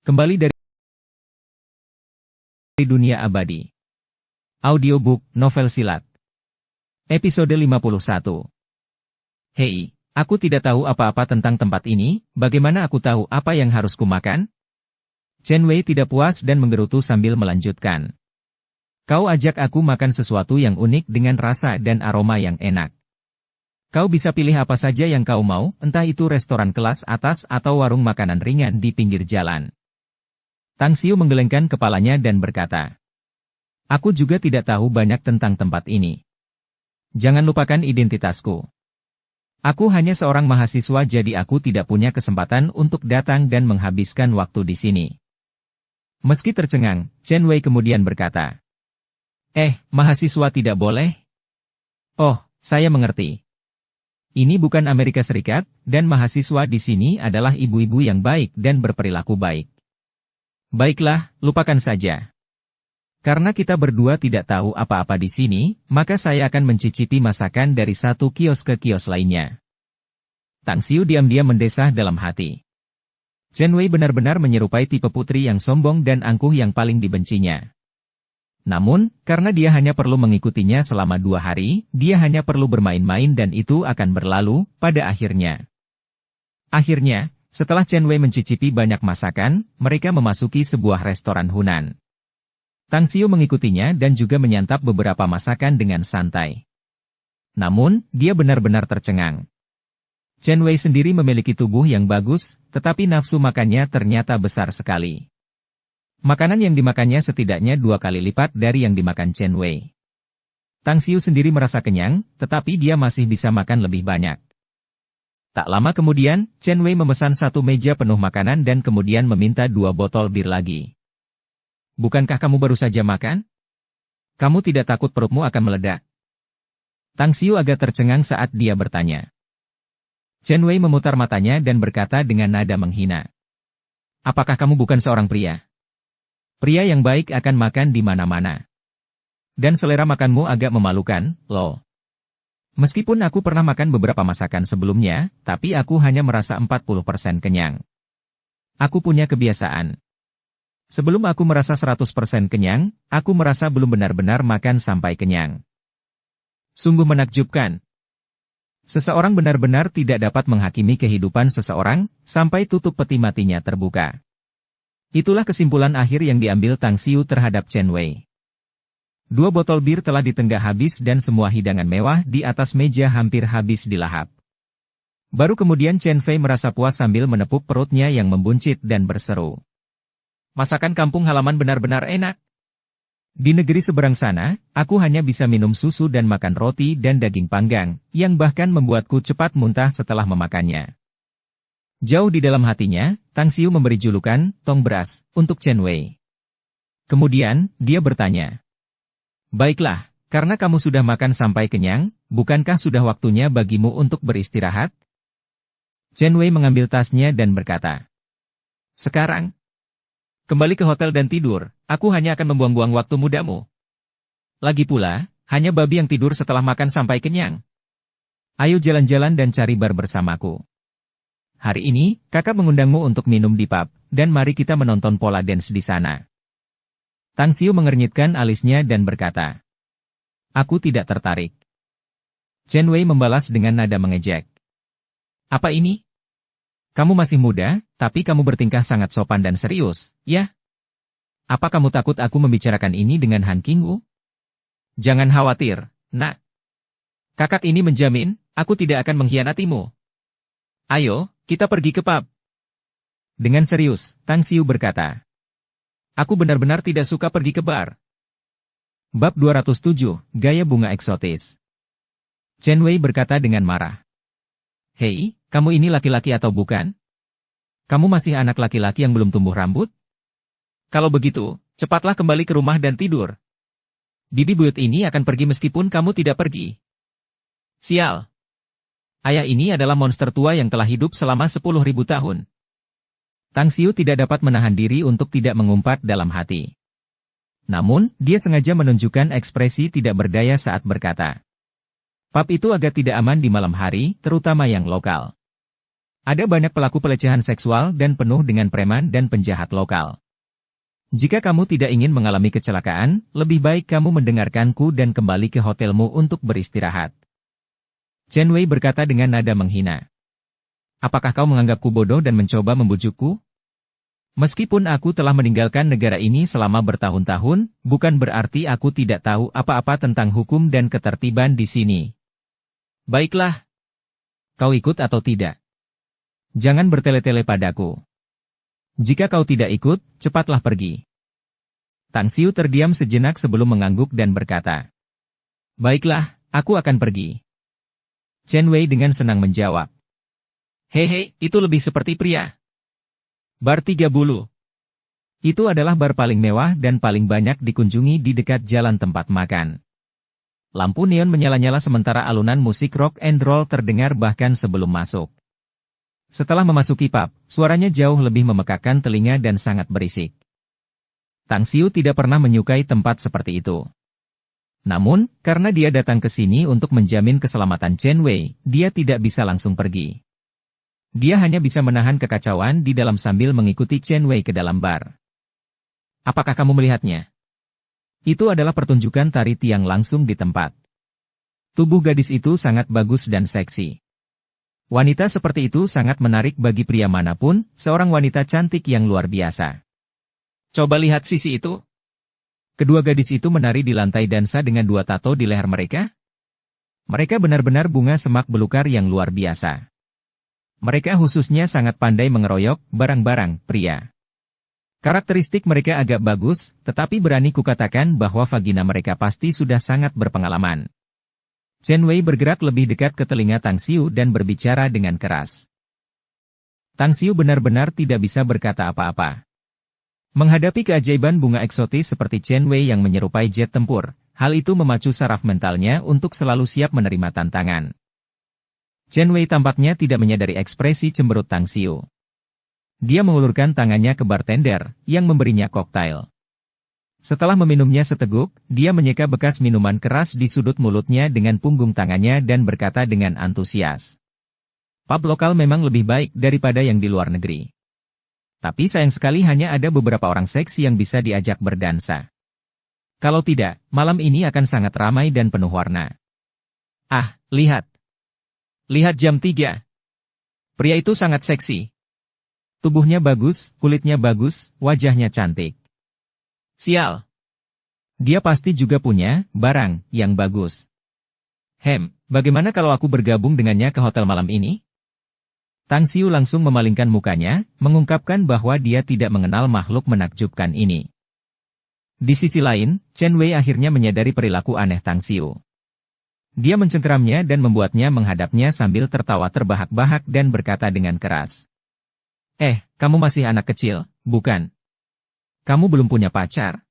Kembali dari dunia abadi. Audiobook, novel silat. Episode 51. Hei, aku tidak tahu apa-apa tentang tempat ini, bagaimana aku tahu apa yang harus kumakan? Chen Wei tidak puas dan menggerutu sambil melanjutkan. Kau ajak aku makan sesuatu yang unik dengan rasa dan aroma yang enak. Kau bisa pilih apa saja yang kau mau, entah itu restoran kelas atas atau warung makanan ringan di pinggir jalan. Tang Xiu menggelengkan kepalanya dan berkata, aku juga tidak tahu banyak tentang tempat ini. Jangan lupakan identitasku. Aku hanya seorang mahasiswa jadi aku tidak punya kesempatan untuk datang dan menghabiskan waktu di sini. Meski tercengang, Chen Wei kemudian berkata, mahasiswa tidak boleh? Oh, saya mengerti. Ini bukan Amerika Serikat, dan mahasiswa di sini adalah ibu-ibu yang baik dan berperilaku baik. Baiklah, lupakan saja. Karena kita berdua tidak tahu apa-apa di sini, maka saya akan mencicipi masakan dari satu kios ke kios lainnya. Tang Xiu diam-diam mendesah dalam hati. Chen Wei benar-benar menyerupai tipe putri yang sombong dan angkuh yang paling dibencinya. Namun, karena dia hanya perlu mengikutinya selama 2 hari, dia hanya perlu bermain-main dan itu akan berlalu, pada akhirnya. Akhirnya, setelah Chen Wei mencicipi banyak masakan, mereka memasuki sebuah restoran Hunan. Tang Xiu mengikutinya dan juga menyantap beberapa masakan dengan santai. Namun, dia benar-benar tercengang. Chen Wei sendiri memiliki tubuh yang bagus, tetapi nafsu makannya ternyata besar sekali. Makanan yang dimakannya setidaknya 2 kali lipat dari yang dimakan Chen Wei. Tang Xiu sendiri merasa kenyang, tetapi dia masih bisa makan lebih banyak. Tak lama kemudian, Chen Wei memesan 1 meja penuh makanan dan kemudian meminta 2 botol bir lagi. Bukankah kamu baru saja makan? Kamu tidak takut perutmu akan meledak? Tang Xiu agak tercengang saat dia bertanya. Chen Wei memutar matanya dan berkata dengan nada menghina. Apakah kamu bukan seorang pria? Pria yang baik akan makan di mana-mana. Dan selera makanmu agak memalukan, loh. Meskipun aku pernah makan beberapa masakan sebelumnya, tapi aku hanya merasa 40% kenyang. Aku punya kebiasaan. Sebelum aku merasa 100% kenyang, aku merasa belum benar-benar makan sampai kenyang. Sungguh menakjubkan. Seseorang benar-benar tidak dapat menghakimi kehidupan seseorang, sampai tutup peti matinya terbuka. Itulah kesimpulan akhir yang diambil Tang Xiu terhadap Chen Wei. 2 botol bir telah ditenggak habis dan semua hidangan mewah di atas meja hampir habis dilahap. Baru kemudian Chen Fei merasa puas sambil menepuk perutnya yang membuncit dan berseru. Masakan kampung halaman benar-benar enak. Di negeri seberang sana, aku hanya bisa minum susu dan makan roti dan daging panggang, yang bahkan membuatku cepat muntah setelah memakannya. Jauh di dalam hatinya, Tang Xiu memberi julukan, Tong Beras, untuk Chen Wei. Kemudian, dia bertanya. Baiklah, karena kamu sudah makan sampai kenyang, bukankah sudah waktunya bagimu untuk beristirahat? Chen Wei mengambil tasnya dan berkata. Sekarang, kembali ke hotel dan tidur, aku hanya akan membuang-buang waktu mudamu. Lagi pula, hanya babi yang tidur setelah makan sampai kenyang. Ayo jalan-jalan dan cari bar bersamaku. Hari ini, kakak mengundangmu untuk minum di pub, dan mari kita menonton pola dance di sana. Tang Xiu mengernyitkan alisnya dan berkata. Aku tidak tertarik. Chen Wei membalas dengan nada mengejek. Apa ini? Kamu masih muda, tapi kamu bertingkah sangat sopan dan serius, ya? Apa kamu takut aku membicarakan ini dengan Han Qingwu? Jangan khawatir, nak. Kakak ini menjamin, aku tidak akan mengkhianatimu. Ayo, kita pergi ke pub. Dengan serius, Tang Xiu berkata. Aku benar-benar tidak suka pergi ke bar. Bab 207, Gaya Bunga Eksotis. Chen Wei berkata dengan marah. Hei, kamu ini laki-laki atau bukan? Kamu masih anak laki-laki yang belum tumbuh rambut? Kalau begitu, cepatlah kembali ke rumah dan tidur. Bibi buyut ini akan pergi meskipun kamu tidak pergi. Sial. Ayah ini adalah monster tua yang telah hidup selama 10.000 tahun. Tang Xiu tidak dapat menahan diri untuk tidak mengumpat dalam hati. Namun, dia sengaja menunjukkan ekspresi tidak berdaya saat berkata. Pub itu agak tidak aman di malam hari, terutama yang lokal. Ada banyak pelaku pelecehan seksual dan penuh dengan preman dan penjahat lokal. Jika kamu tidak ingin mengalami kecelakaan, lebih baik kamu mendengarkanku dan kembali ke hotelmu untuk beristirahat. Chen Wei berkata dengan nada menghina. Apakah kau menganggapku bodoh dan mencoba membujukku? Meskipun aku telah meninggalkan negara ini selama bertahun-tahun, bukan berarti aku tidak tahu apa-apa tentang hukum dan ketertiban di sini. Baiklah. Kau ikut atau tidak? Jangan bertele-tele padaku. Jika kau tidak ikut, cepatlah pergi. Tang Xiu terdiam sejenak sebelum mengangguk dan berkata. Baiklah, aku akan pergi. Chen Wei dengan senang menjawab. Hehe, itu lebih seperti pria. Bar 30. Itu adalah bar paling mewah dan paling banyak dikunjungi di dekat jalan tempat makan. Lampu neon menyala-nyala sementara alunan musik rock and roll terdengar bahkan sebelum masuk. Setelah memasuki pub, suaranya jauh lebih memekakan telinga dan sangat berisik. Tang Xiu tidak pernah menyukai tempat seperti itu. Namun, karena dia datang ke sini untuk menjamin keselamatan Chen Wei, dia tidak bisa langsung pergi. Dia hanya bisa menahan kekacauan di dalam sambil mengikuti Chen Wei ke dalam bar. Apakah kamu melihatnya? Itu adalah pertunjukan tari tiang langsung di tempat. Tubuh gadis itu sangat bagus dan seksi. Wanita seperti itu sangat menarik bagi pria manapun, seorang wanita cantik yang luar biasa. Coba lihat sisi itu. Kedua gadis itu menari di lantai dansa dengan dua tato di leher mereka. Mereka benar-benar bunga semak belukar yang luar biasa. Mereka khususnya sangat pandai mengeroyok barang-barang pria. Karakteristik mereka agak bagus, tetapi berani kukatakan bahwa vagina mereka pasti sudah sangat berpengalaman. Chen Wei bergerak lebih dekat ke telinga Tang Xiu dan berbicara dengan keras. Tang Xiu benar-benar tidak bisa berkata apa-apa. Menghadapi keajaiban bunga eksotis seperti Chen Wei yang menyerupai jet tempur, hal itu memacu saraf mentalnya untuk selalu siap menerima tantangan. Chen Wei tampaknya tidak menyadari ekspresi cemberut Tang Xiu. Dia mengulurkan tangannya ke bartender, yang memberinya koktail. Setelah meminumnya seteguk, dia menyeka bekas minuman keras di sudut mulutnya dengan punggung tangannya dan berkata dengan antusias. Pub lokal memang lebih baik daripada yang di luar negeri. Tapi sayang sekali hanya ada beberapa orang seksi yang bisa diajak berdansa. Kalau tidak, malam ini akan sangat ramai dan penuh warna. Ah, lihat. Lihat jam 3. Pria itu sangat seksi. Tubuhnya bagus, kulitnya bagus, wajahnya cantik. Sial. Dia pasti juga punya barang yang bagus. Bagaimana kalau aku bergabung dengannya ke hotel malam ini? Tang Xiu langsung memalingkan mukanya, mengungkapkan bahwa dia tidak mengenal makhluk menakjubkan ini. Di sisi lain, Chen Wei akhirnya menyadari perilaku aneh Tang Xiu. Dia mencengkeramnya dan membuatnya menghadapnya sambil tertawa terbahak-bahak dan berkata dengan keras. Kamu masih anak kecil, bukan? Kamu belum punya pacar?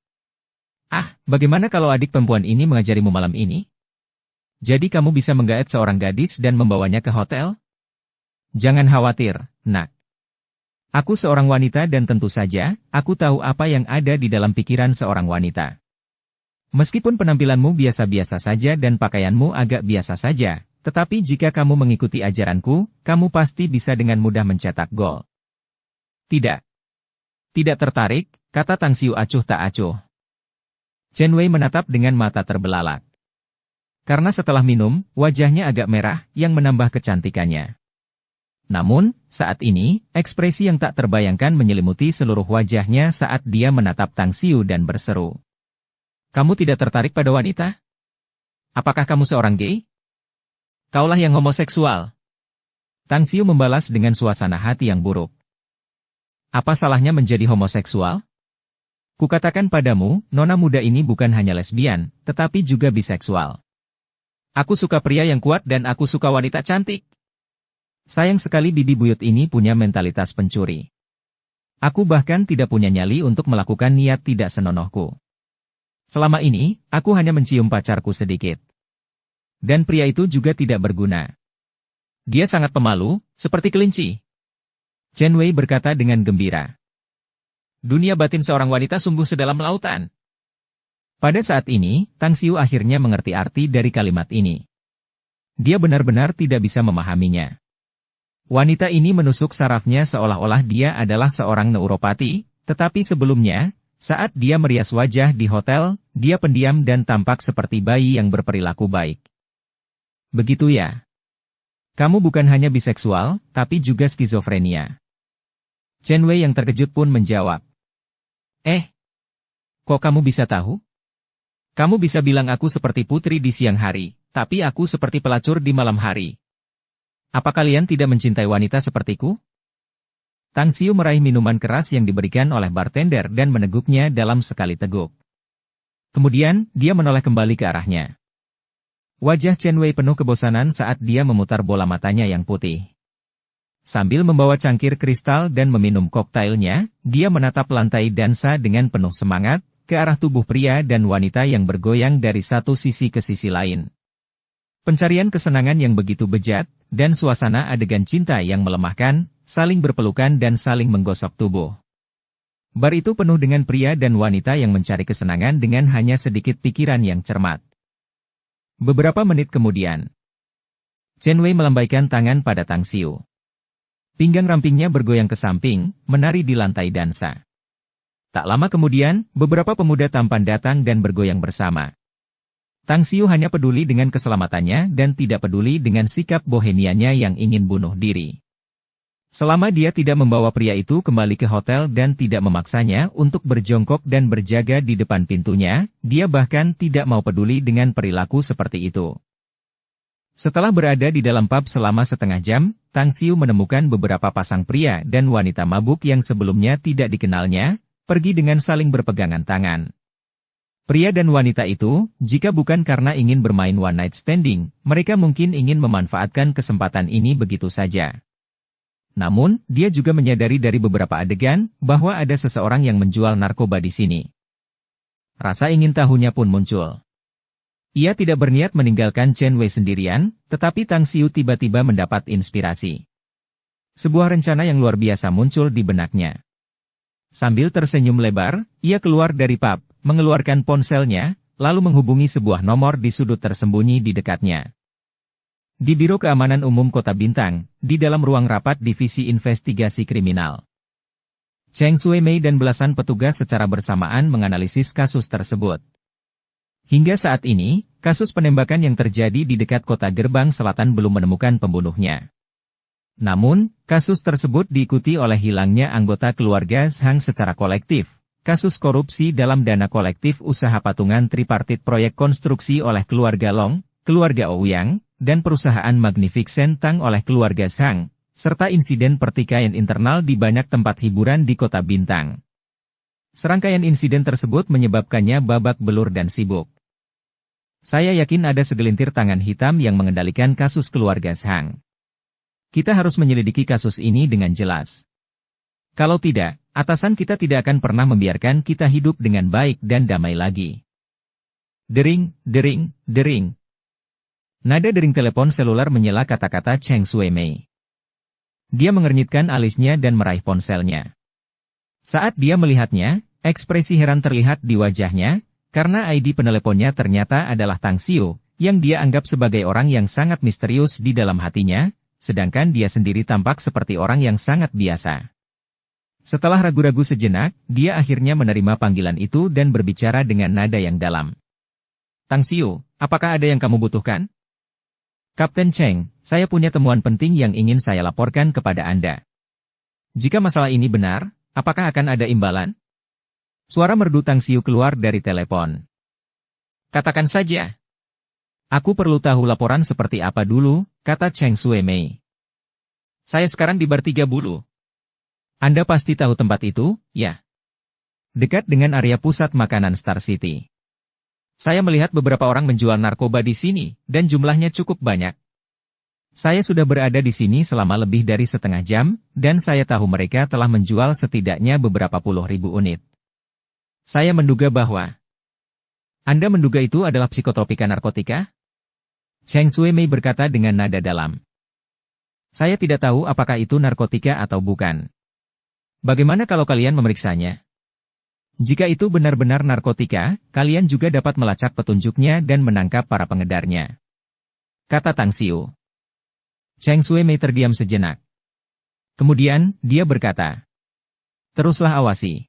Bagaimana kalau adik perempuan ini mengajarimu malam ini? Jadi kamu bisa menggaet seorang gadis dan membawanya ke hotel? Jangan khawatir, nak. Aku seorang wanita dan tentu saja, aku tahu apa yang ada di dalam pikiran seorang wanita. Meskipun penampilanmu biasa-biasa saja dan pakaianmu agak biasa saja, tetapi jika kamu mengikuti ajaranku, kamu pasti bisa dengan mudah mencetak gol. Tidak. Tidak tertarik, kata Tang Xiu acuh tak acuh. Chen Wei menatap dengan mata terbelalak. Karena setelah minum, wajahnya agak merah, yang menambah kecantikannya. Namun, saat ini, ekspresi yang tak terbayangkan menyelimuti seluruh wajahnya saat dia menatap Tang Xiu dan berseru. Kamu tidak tertarik pada wanita? Apakah kamu seorang gay? Kaulah yang homoseksual. Tang Xiu membalas dengan suasana hati yang buruk. Apa salahnya menjadi homoseksual? Kukatakan padamu, nona muda ini bukan hanya lesbian, tetapi juga biseksual. Aku suka pria yang kuat dan aku suka wanita cantik. Sayang sekali bibi buyut ini punya mentalitas pencuri. Aku bahkan tidak punya nyali untuk melakukan niat tidak senonohku. Selama ini, aku hanya mencium pacarku sedikit. Dan pria itu juga tidak berguna. Dia sangat pemalu, seperti kelinci. Chen Wei berkata dengan gembira. Dunia batin seorang wanita sungguh sedalam lautan. Pada saat ini, Tang Xiu akhirnya mengerti arti dari kalimat ini. Dia benar-benar tidak bisa memahaminya. Wanita ini menusuk sarafnya seolah-olah dia adalah seorang neuropati, tetapi sebelumnya, saat dia merias wajah di hotel, dia pendiam dan tampak seperti bayi yang berperilaku baik. Begitu ya? Kamu bukan hanya biseksual, tapi juga skizofrenia. Chen Wei yang terkejut pun menjawab. Kok kamu bisa tahu? Kamu bisa bilang aku seperti putri di siang hari, tapi aku seperti pelacur di malam hari. Apa kalian tidak mencintai wanita sepertiku? Tang Xiu meraih minuman keras yang diberikan oleh bartender dan meneguknya dalam sekali teguk. Kemudian, dia menoleh kembali ke arahnya. Wajah Chen Wei penuh kebosanan saat dia memutar bola matanya yang putih. Sambil membawa cangkir kristal dan meminum koktailnya, dia menatap lantai dansa dengan penuh semangat, ke arah tubuh pria dan wanita yang bergoyang dari satu sisi ke sisi lain. Pencarian kesenangan yang begitu bejat, dan suasana adegan cinta yang melemahkan, saling berpelukan dan saling menggosok tubuh. Bar itu penuh dengan pria dan wanita yang mencari kesenangan dengan hanya sedikit pikiran yang cermat. Beberapa menit kemudian, Chen Wei melambaikan tangan pada Tang Xiu. Pinggang rampingnya bergoyang ke samping, menari di lantai dansa. Tak lama kemudian, beberapa pemuda tampan datang dan bergoyang bersama. Tang Xiu hanya peduli dengan keselamatannya dan tidak peduli dengan sikap bohemiannya yang ingin bunuh diri. Selama dia tidak membawa pria itu kembali ke hotel dan tidak memaksanya untuk berjongkok dan berjaga di depan pintunya, dia bahkan tidak mau peduli dengan perilaku seperti itu. Setelah berada di dalam pub selama setengah jam, Tang Xiu menemukan beberapa pasang pria dan wanita mabuk yang sebelumnya tidak dikenalnya, pergi dengan saling berpegangan tangan. Pria dan wanita itu, jika bukan karena ingin bermain one night standing, mereka mungkin ingin memanfaatkan kesempatan ini begitu saja. Namun, dia juga menyadari dari beberapa adegan, bahwa ada seseorang yang menjual narkoba di sini. Rasa ingin tahunya pun muncul. Ia tidak berniat meninggalkan Chen Wei sendirian, tetapi Tang Xiu tiba-tiba mendapat inspirasi. Sebuah rencana yang luar biasa muncul di benaknya. Sambil tersenyum lebar, ia keluar dari pub, mengeluarkan ponselnya, lalu menghubungi sebuah nomor di sudut tersembunyi di dekatnya. Di Biro Keamanan Umum Kota Bintang, di dalam ruang rapat Divisi Investigasi Kriminal. Cheng Shuimei dan belasan petugas secara bersamaan menganalisis kasus tersebut. Hingga saat ini, kasus penembakan yang terjadi di dekat kota Gerbang Selatan belum menemukan pembunuhnya. Namun, kasus tersebut diikuti oleh hilangnya anggota keluarga Zhang secara kolektif. Kasus korupsi dalam dana kolektif usaha patungan tripartit proyek konstruksi oleh keluarga Long, keluarga Ouyang, dan perusahaan Magnificent Tang oleh keluarga Zhang, serta insiden pertikaian internal di banyak tempat hiburan di Kota Bintang. Serangkaian insiden tersebut menyebabkannya babak belur dan sibuk. Saya yakin ada segelintir tangan hitam yang mengendalikan kasus keluarga Zhang. Kita harus menyelidiki kasus ini dengan jelas. Kalau tidak, atasan kita tidak akan pernah membiarkan kita hidup dengan baik dan damai lagi. Dering, dering, dering. Nada dering telepon seluler menyela kata-kata Cheng Shuimei. Dia mengernyitkan alisnya dan meraih ponselnya. Saat dia melihatnya, ekspresi heran terlihat di wajahnya, karena ID peneleponnya ternyata adalah Tang Xiu, yang dia anggap sebagai orang yang sangat misterius di dalam hatinya, sedangkan dia sendiri tampak seperti orang yang sangat biasa. Setelah ragu-ragu sejenak, dia akhirnya menerima panggilan itu dan berbicara dengan nada yang dalam. Tang Xiu, apakah ada yang kamu butuhkan? Kapten Cheng, saya punya temuan penting yang ingin saya laporkan kepada Anda. Jika masalah ini benar, apakah akan ada imbalan? Suara merdu Tang Xiu keluar dari telepon. Katakan saja. Aku perlu tahu laporan seperti apa dulu, kata Cheng Shuimei. Saya sekarang di Bar 3 Bulu. Anda pasti tahu tempat itu, ya? Dekat dengan area pusat makanan Star City. Saya melihat beberapa orang menjual narkoba di sini, dan jumlahnya cukup banyak. Saya sudah berada di sini selama lebih dari setengah jam, dan saya tahu mereka telah menjual setidaknya beberapa puluh ribu unit. Saya menduga bahwa... Anda menduga itu adalah psikotropika narkotika? Cheng Shuimei berkata dengan nada dalam. Saya tidak tahu apakah itu narkotika atau bukan. Bagaimana kalau kalian memeriksanya? Jika itu benar-benar narkotika, kalian juga dapat melacak petunjuknya dan menangkap para pengedarnya. Kata Tang Xiu. Cheng Shuimei terdiam sejenak. Kemudian, dia berkata, "Teruslah awasi.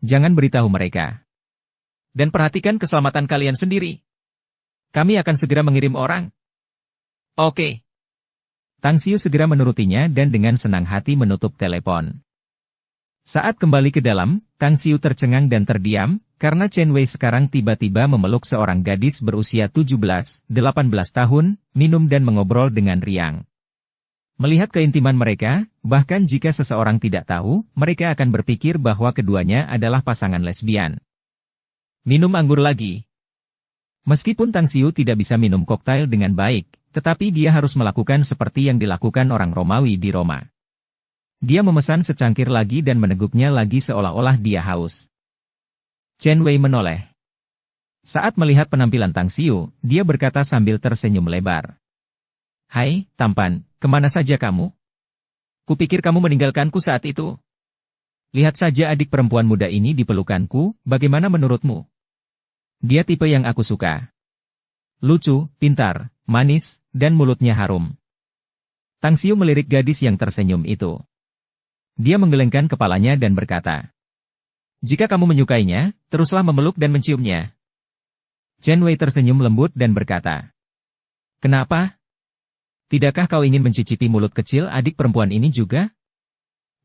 Jangan beritahu mereka. Dan perhatikan keselamatan kalian sendiri. Kami akan segera mengirim orang." "Oke." Tang Xiu segera menurutinya dan dengan senang hati menutup telepon. Saat kembali ke dalam, Tang Xiu tercengang dan terdiam, karena Chen Wei sekarang tiba-tiba memeluk seorang gadis berusia 17-18 tahun, minum dan mengobrol dengan riang. Melihat keintiman mereka, bahkan jika seseorang tidak tahu, mereka akan berpikir bahwa keduanya adalah pasangan lesbian. Minum anggur lagi. Meskipun Tang Xiu tidak bisa minum koktail dengan baik, tetapi dia harus melakukan seperti yang dilakukan orang Romawi di Roma. Dia memesan secangkir lagi dan meneguknya lagi seolah-olah dia haus. Chen Wei menoleh. Saat melihat penampilan Tang Xiu, dia berkata sambil tersenyum lebar. "Hai, tampan, kemana saja kamu? Kupikir kamu meninggalkanku saat itu. Lihat saja adik perempuan muda ini di pelukanku, bagaimana menurutmu? Dia tipe yang aku suka. Lucu, pintar, manis, dan mulutnya harum." Tang Xiu melirik gadis yang tersenyum itu. Dia menggelengkan kepalanya dan berkata, "Jika kamu menyukainya, teruslah memeluk dan menciumnya." Chen Wei tersenyum lembut dan berkata, "Kenapa? Tidakkah kau ingin mencicipi mulut kecil adik perempuan ini juga?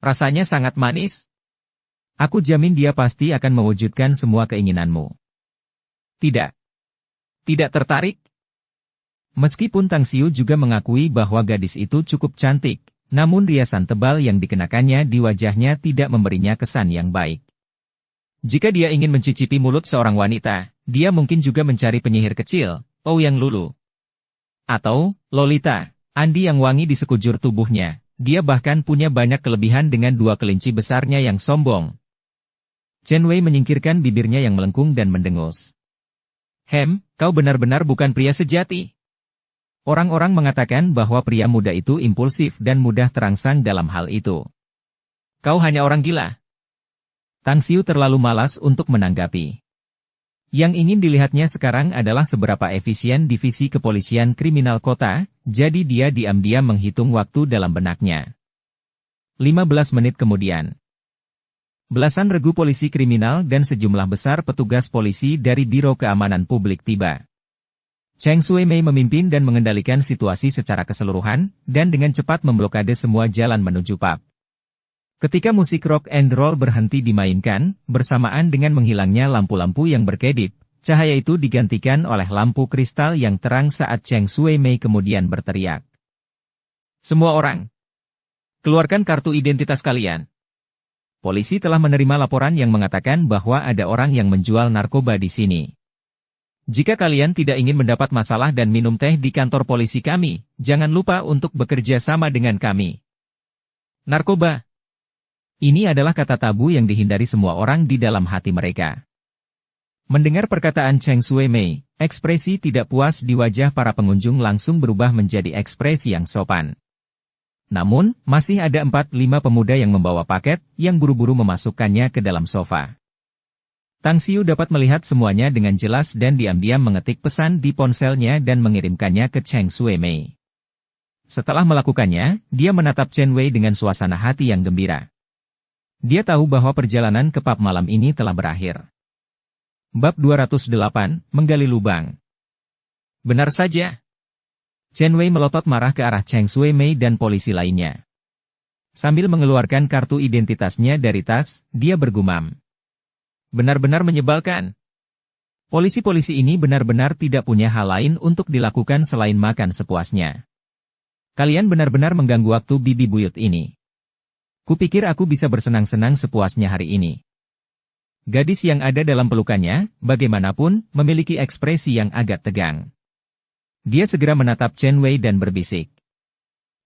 Rasanya sangat manis. Aku jamin dia pasti akan mewujudkan semua keinginanmu." "Tidak. Tidak tertarik." Meskipun Tang Xiu juga mengakui bahwa gadis itu cukup cantik, namun riasan tebal yang dikenakannya di wajahnya tidak memberinya kesan yang baik. Jika dia ingin mencicipi mulut seorang wanita, dia mungkin juga mencari penyihir kecil, Ouyang Lulu. Atau, Lolita, Andi yang wangi di sekujur tubuhnya. Dia bahkan punya banyak kelebihan dengan dua kelinci besarnya yang sombong. Chen Wei menyingkirkan bibirnya yang melengkung dan mendengus. Kau benar-benar bukan pria sejati." Orang-orang mengatakan bahwa pria muda itu impulsif dan mudah terangsang dalam hal itu. "Kau hanya orang gila." Tang Xiu terlalu malas untuk menanggapi. Yang ingin dilihatnya sekarang adalah seberapa efisien divisi kepolisian kriminal kota, jadi dia diam-diam menghitung waktu dalam benaknya. 15 menit kemudian. Belasan regu polisi kriminal dan sejumlah besar petugas polisi dari Biro Keamanan Publik tiba. Cheng Shuimei memimpin dan mengendalikan situasi secara keseluruhan, dan dengan cepat memblokade semua jalan menuju pub. Ketika musik rock and roll berhenti dimainkan, bersamaan dengan menghilangnya lampu-lampu yang berkedip, cahaya itu digantikan oleh lampu kristal yang terang saat Cheng Shuimei kemudian berteriak. "Semua orang, keluarkan kartu identitas kalian. Polisi telah menerima laporan yang mengatakan bahwa ada orang yang menjual narkoba di sini. Jika kalian tidak ingin mendapat masalah dan minum teh di kantor polisi kami, jangan lupa untuk bekerja sama dengan kami." Narkoba. Ini adalah kata tabu yang dihindari semua orang di dalam hati mereka. Mendengar perkataan Cheng Shuimei, ekspresi tidak puas di wajah para pengunjung langsung berubah menjadi ekspresi yang sopan. Namun, masih ada 4-5 pemuda yang membawa paket, yang buru-buru memasukkannya ke dalam sofa. Tang Xiu dapat melihat semuanya dengan jelas dan diam-diam mengetik pesan di ponselnya dan mengirimkannya ke Cheng Shuimei. Setelah melakukannya, dia menatap Chen Wei dengan suasana hati yang gembira. Dia tahu bahwa perjalanan ke pub malam ini telah berakhir. Bab 208, Menggali Lubang. Benar saja. Chen Wei melotot marah ke arah Cheng Shuimei dan polisi lainnya. Sambil mengeluarkan kartu identitasnya dari tas, dia bergumam. Benar-benar menyebalkan. Polisi-polisi ini benar-benar tidak punya hal lain untuk dilakukan selain makan sepuasnya. Kalian benar-benar mengganggu waktu bibi buyut ini. Kupikir aku bisa bersenang-senang sepuasnya hari ini. Gadis yang ada dalam pelukannya, bagaimanapun, memiliki ekspresi yang agak tegang. Dia segera menatap Chen Wei dan berbisik.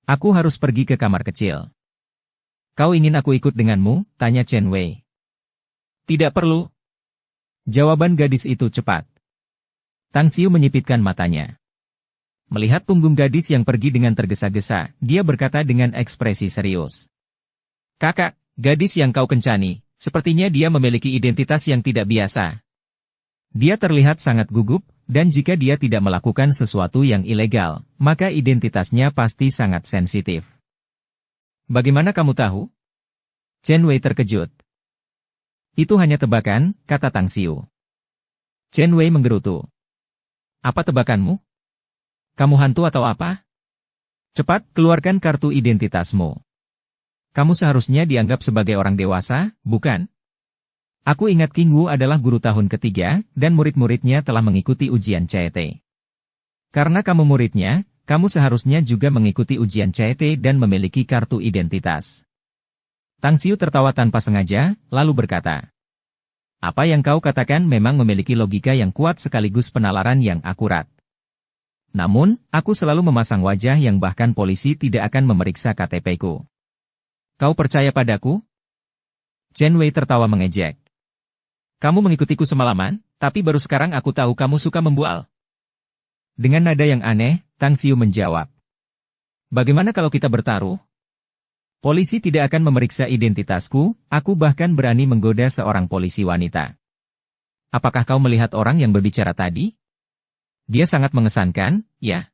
"Aku harus pergi ke kamar kecil." "Kau ingin aku ikut denganmu?" tanya Chen Wei. "Tidak perlu." Jawaban gadis itu cepat. Tang Xiu menyipitkan matanya. Melihat punggung gadis yang pergi dengan tergesa-gesa, dia berkata dengan ekspresi serius. "Kakak, gadis yang kau kencani, sepertinya dia memiliki identitas yang tidak biasa. Dia terlihat sangat gugup, dan jika dia tidak melakukan sesuatu yang ilegal, maka identitasnya pasti sangat sensitif." Bagaimana kamu tahu? Chen Wei terkejut. Itu hanya tebakan, kata Tang Xiu. Chen Wei menggerutu. Apa tebakanmu? Kamu hantu atau apa? Cepat, keluarkan kartu identitasmu. Kamu seharusnya dianggap sebagai orang dewasa, bukan? Aku ingat King Wu adalah guru tahun ketiga, dan murid-muridnya telah mengikuti ujian CET. Karena kamu muridnya, kamu seharusnya juga mengikuti ujian CET dan memiliki kartu identitas. Tang Xiu tertawa tanpa sengaja, lalu berkata, apa yang kau katakan memang memiliki logika yang kuat sekaligus penalaran yang akurat. Namun, aku selalu memasang wajah yang bahkan polisi tidak akan memeriksa KTP-ku. Kau percaya padaku? Chen Wei tertawa mengejek. Kamu mengikutiku semalaman, tapi baru sekarang aku tahu kamu suka membual. Dengan nada yang aneh, Tang Xiu menjawab. Bagaimana kalau kita bertaruh? Polisi tidak akan memeriksa identitasku, aku bahkan berani menggoda seorang polisi wanita. Apakah kau melihat orang yang berbicara tadi? Dia sangat mengesankan, ya.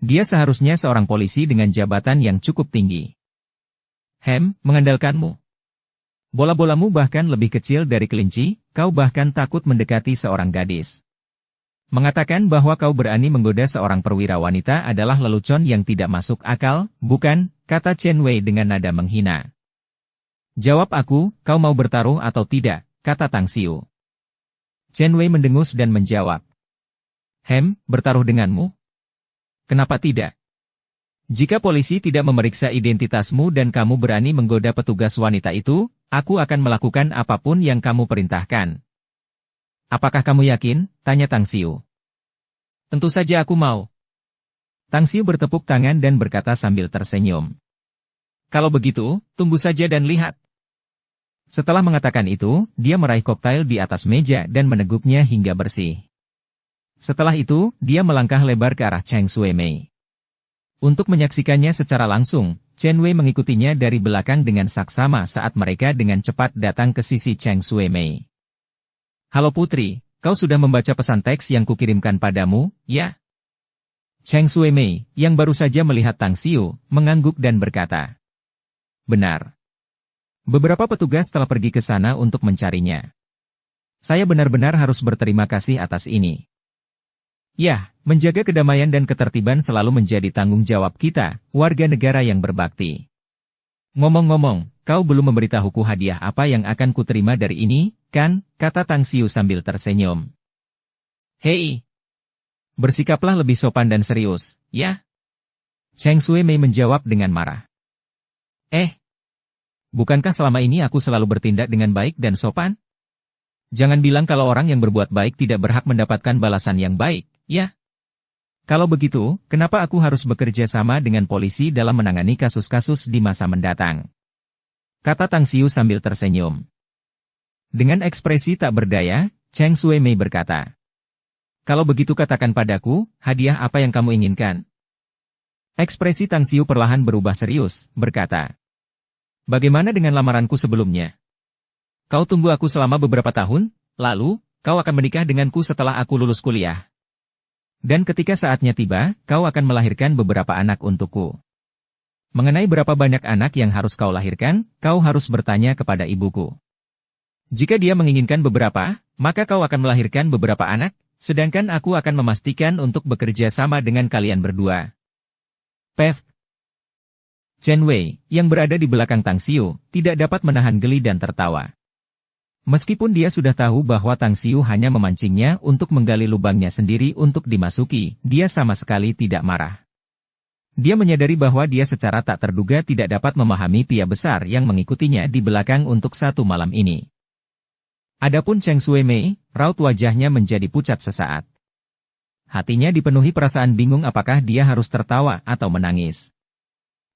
Dia seharusnya seorang polisi dengan jabatan yang cukup tinggi. Mengandalkanmu. Bola-bolamu bahkan lebih kecil dari kelinci, kau bahkan takut mendekati seorang gadis. Mengatakan bahwa kau berani menggoda seorang perwira wanita adalah lelucon yang tidak masuk akal, bukan, kata Chen Wei dengan nada menghina. Jawab aku, kau mau bertaruh atau tidak, kata Tang Xiu. Chen Wei mendengus dan menjawab. Bertaruh denganmu? Kenapa tidak? Jika polisi tidak memeriksa identitasmu dan kamu berani menggoda petugas wanita itu, aku akan melakukan apapun yang kamu perintahkan. Apakah kamu yakin? Tanya Tang Xiu. Tentu saja aku mau. Tang Xiu bertepuk tangan dan berkata sambil tersenyum. Kalau begitu, tunggu saja dan lihat. Setelah mengatakan itu, dia meraih koktail di atas meja dan meneguknya hingga bersih. Setelah itu, dia melangkah lebar ke arah Cheng Shuemei. Untuk menyaksikannya secara langsung, Chen Wei mengikutinya dari belakang dengan saksama saat mereka dengan cepat datang ke sisi Cheng Shuemei. Halo putri, kau sudah membaca pesan teks yang kukirimkan padamu, ya? Cheng Shuemei, yang baru saja melihat Tang Xiu, mengangguk dan berkata. Benar. Beberapa petugas telah pergi ke sana untuk mencarinya. Saya benar-benar harus berterima kasih atas ini. Ya, menjaga kedamaian dan ketertiban selalu menjadi tanggung jawab kita, warga negara yang berbakti. Ngomong-ngomong, kau belum memberitahuku hadiah apa yang akan kuterima dari ini, kan? Kata Tang Xiu sambil tersenyum. Hei! Bersikaplah lebih sopan dan serius, ya? Cheng Shuemei menjawab dengan marah. Bukankah selama ini aku selalu bertindak dengan baik dan sopan? Jangan bilang kalau orang yang berbuat baik tidak berhak mendapatkan balasan yang baik, ya? Kalau begitu, kenapa aku harus bekerja sama dengan polisi dalam menangani kasus-kasus di masa mendatang? Kata Tang Xiu sambil tersenyum. Dengan ekspresi tak berdaya, Cheng Shuemei berkata. Kalau begitu katakan padaku, hadiah apa yang kamu inginkan? Ekspresi Tang Xiu perlahan berubah serius, berkata. Bagaimana dengan lamaranku sebelumnya? Kau tunggu aku selama beberapa tahun, lalu, kau akan menikah denganku setelah aku lulus kuliah. Dan ketika saatnya tiba, kau akan melahirkan beberapa anak untukku. Mengenai berapa banyak anak yang harus kau lahirkan, kau harus bertanya kepada ibuku. Jika dia menginginkan beberapa, maka kau akan melahirkan beberapa anak, sedangkan aku akan memastikan untuk bekerja sama dengan kalian berdua. Pev. Chen Wei, yang berada di belakang Tang Xiu, tidak dapat menahan geli dan tertawa. Meskipun dia sudah tahu bahwa Tang Xiu hanya memancingnya untuk menggali lubangnya sendiri untuk dimasuki, dia sama sekali tidak marah. Dia menyadari bahwa dia secara tak terduga tidak dapat memahami pria besar yang mengikutinya di belakang untuk satu malam ini. Adapun Cheng Shuemei, raut wajahnya menjadi pucat sesaat. Hatinya dipenuhi perasaan bingung apakah dia harus tertawa atau menangis.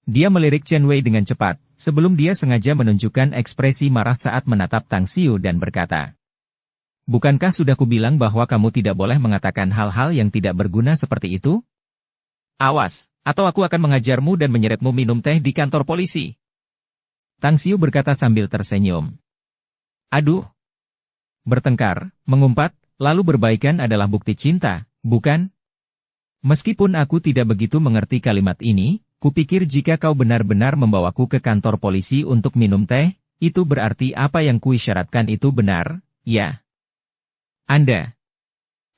Dia melirik Chen Wei dengan cepat, sebelum dia sengaja menunjukkan ekspresi marah saat menatap Tang Xiu dan berkata. Bukankah sudah kubilang bahwa kamu tidak boleh mengatakan hal-hal yang tidak berguna seperti itu? Awas, atau aku akan mengajarmu dan menyeretmu minum teh di kantor polisi. Tang Xiu berkata sambil tersenyum. Aduh. Bertengkar, mengumpat, lalu berbaikan adalah bukti cinta, bukan? Meskipun aku tidak begitu mengerti kalimat ini, Kupikir jika kau benar-benar membawaku ke kantor polisi untuk minum teh, itu berarti apa yang kuisyaratkan itu benar, ya? Anda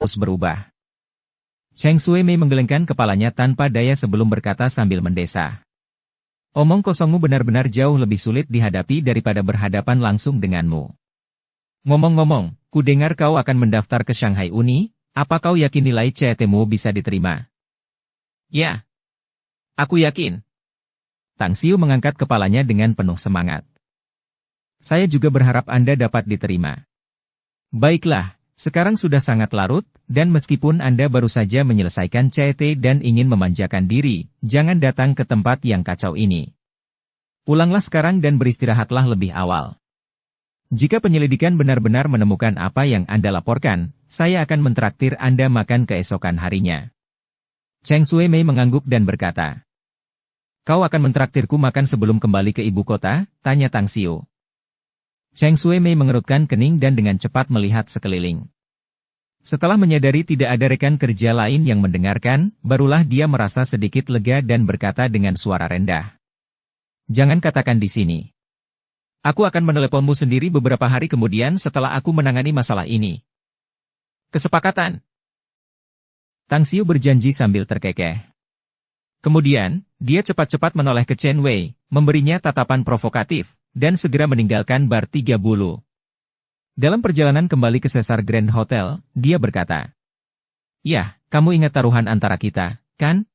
harus berubah. Cheng Shui-mei menggelengkan kepalanya tanpa daya sebelum berkata sambil mendesah. Omong kosongmu benar-benar jauh lebih sulit dihadapi daripada berhadapan langsung denganmu. Ngomong-ngomong, kudengar kau akan mendaftar ke Shanghai Uni, apa kau yakin nilai CET-mu bisa diterima? Ya. Aku yakin. Tang Xiu mengangkat kepalanya dengan penuh semangat. Saya juga berharap Anda dapat diterima. Baiklah, sekarang sudah sangat larut, dan meskipun Anda baru saja menyelesaikan CET dan ingin memanjakan diri, jangan datang ke tempat yang kacau ini. Pulanglah sekarang dan beristirahatlah lebih awal. Jika penyelidikan benar-benar menemukan apa yang Anda laporkan, saya akan mentraktir Anda makan keesokan harinya. Cheng Shui-mei mengangguk dan berkata, Kau akan mentraktirku makan sebelum kembali ke ibu kota? Tanya Tang Xiu. Cheng Shui-mei mengerutkan kening dan dengan cepat melihat sekeliling. Setelah menyadari tidak ada rekan kerja lain yang mendengarkan, barulah dia merasa sedikit lega dan berkata dengan suara rendah. Jangan katakan di sini. Aku akan meneleponmu sendiri beberapa hari kemudian setelah aku menangani masalah ini. Kesepakatan? Tang Xiu berjanji sambil terkekeh. Kemudian, dia cepat-cepat menoleh ke Chen Wei, memberinya tatapan provokatif, dan segera meninggalkan bar 3 bulu. Dalam perjalanan kembali ke Caesar Grand Hotel, dia berkata, Ya, kamu ingat taruhan antara kita, kan?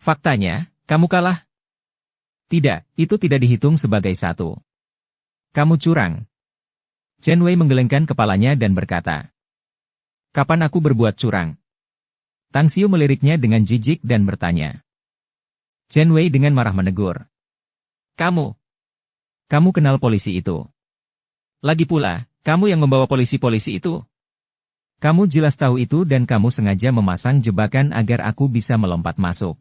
Faktanya, kamu kalah. Tidak, itu tidak dihitung sebagai satu. Kamu curang. Chen Wei menggelengkan kepalanya dan berkata, Kapan aku berbuat curang? Tang Xiu meliriknya dengan jijik dan bertanya. Chen Wei dengan marah menegur. Kamu kenal polisi itu. Lagi pula, kamu yang membawa polisi-polisi itu. Kamu jelas tahu itu dan kamu sengaja memasang jebakan agar aku bisa melompat masuk.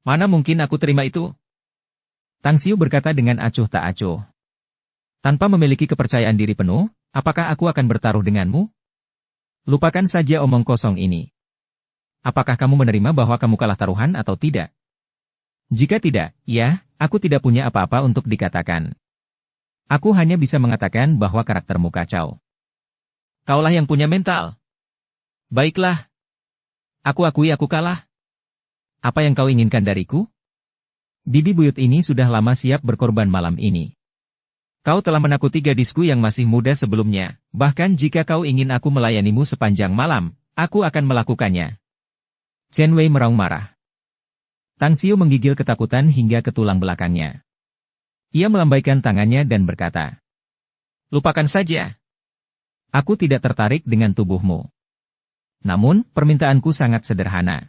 Mana mungkin aku terima itu? Tang Xiu berkata dengan acuh tak acuh. Tanpa memiliki kepercayaan diri penuh, apakah aku akan bertaruh denganmu? Lupakan saja omong kosong ini. Apakah kamu menerima bahwa kamu kalah taruhan atau tidak? Jika tidak, ya, aku tidak punya apa-apa untuk dikatakan. Aku hanya bisa mengatakan bahwa karaktermu kacau. Kaulah yang punya mental. Baiklah. Aku akui aku kalah. Apa yang kau inginkan dariku? Bibi buyut ini sudah lama siap berkorban malam ini. Kau telah menakuti gadisku yang masih muda sebelumnya, bahkan jika kau ingin aku melayanimu sepanjang malam, aku akan melakukannya. Chen Wei meraung marah. Tang Xiu menggigil ketakutan hingga ke tulang belakangnya. Ia melambaikan tangannya dan berkata, Lupakan saja. Aku tidak tertarik dengan tubuhmu. Namun, permintaanku sangat sederhana.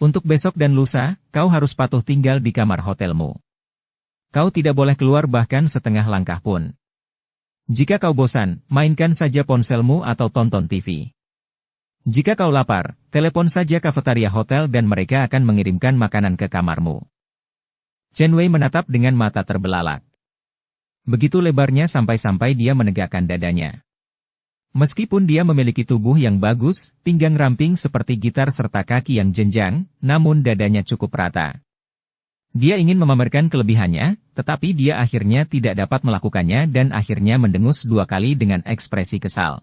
Untuk besok dan lusa, kau harus patuh tinggal di kamar hotelmu. Kau tidak boleh keluar bahkan setengah langkah pun. Jika kau bosan, mainkan saja ponselmu atau tonton TV. Jika kau lapar, telepon saja kafetaria hotel dan mereka akan mengirimkan makanan ke kamarmu. Chen Wei menatap dengan mata terbelalak. Begitu lebarnya sampai-sampai dia menegakkan dadanya. Meskipun dia memiliki tubuh yang bagus, pinggang ramping seperti gitar serta kaki yang jenjang, namun dadanya cukup rata. Dia ingin memamerkan kelebihannya, tetapi dia akhirnya tidak dapat melakukannya dan akhirnya mendengus 2 kali dengan ekspresi kesal.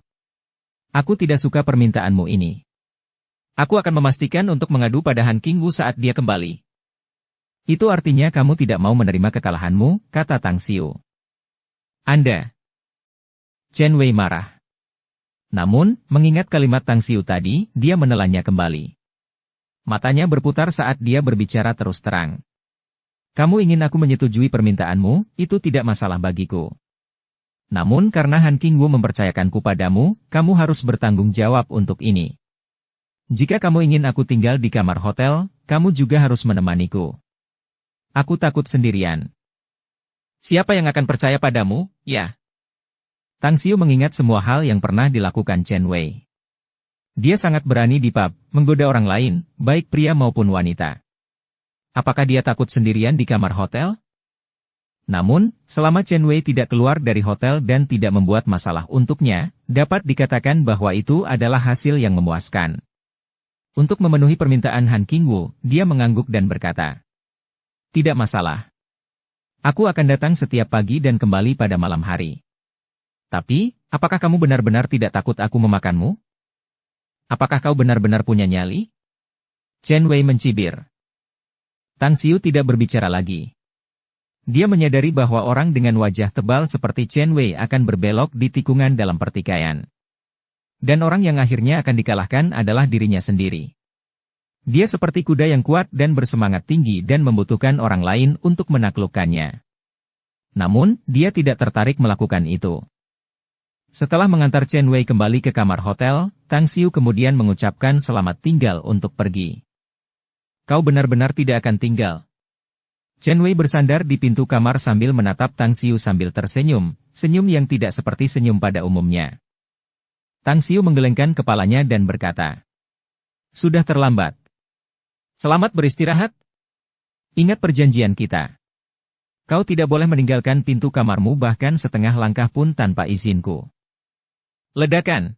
Aku tidak suka permintaanmu ini. Aku akan memastikan untuk mengadu pada Han Qingwu saat dia kembali. Itu artinya kamu tidak mau menerima kekalahanmu, kata Tang Xiu. Anda. Chen Wei marah. Namun, mengingat kalimat Tang Xiu tadi, dia menelannya kembali. Matanya berputar saat dia berbicara terus terang. Kamu ingin aku menyetujui permintaanmu, itu tidak masalah bagiku. Namun karena Han Qingwu mempercayakanku padamu, kamu harus bertanggung jawab untuk ini. Jika kamu ingin aku tinggal di kamar hotel, kamu juga harus menemaniku. Aku takut sendirian. Siapa yang akan percaya padamu, ya? Tang Xiu mengingat semua hal yang pernah dilakukan Chen Wei. Dia sangat berani di pub, menggoda orang lain, baik pria maupun wanita. Apakah dia takut sendirian di kamar hotel? Namun, selama Chen Wei tidak keluar dari hotel dan tidak membuat masalah untuknya, dapat dikatakan bahwa itu adalah hasil yang memuaskan. Untuk memenuhi permintaan Han Qingwu, dia mengangguk dan berkata, tidak masalah. Aku akan datang setiap pagi dan kembali pada malam hari. Tapi, apakah kamu benar-benar tidak takut aku memakanmu? Apakah kau benar-benar punya nyali? Chen Wei mencibir. Tang Xiu tidak berbicara lagi. Dia menyadari bahwa orang dengan wajah tebal seperti Chen Wei akan berbelok di tikungan dalam pertikaian. Dan orang yang akhirnya akan dikalahkan adalah dirinya sendiri. Dia seperti kuda yang kuat dan bersemangat tinggi dan membutuhkan orang lain untuk menaklukkannya. Namun, dia tidak tertarik melakukan itu. Setelah mengantar Chen Wei kembali ke kamar hotel, Tang Xiu kemudian mengucapkan selamat tinggal untuk pergi. Kau benar-benar tidak akan tinggal. Chen Wei bersandar di pintu kamar sambil menatap Tang Xiu sambil tersenyum, senyum yang tidak seperti senyum pada umumnya. Tang Xiu menggelengkan kepalanya dan berkata, "Sudah terlambat. Selamat beristirahat. Ingat perjanjian kita. Kau tidak boleh meninggalkan pintu kamarmu bahkan setengah langkah pun tanpa izinku." Ledakan.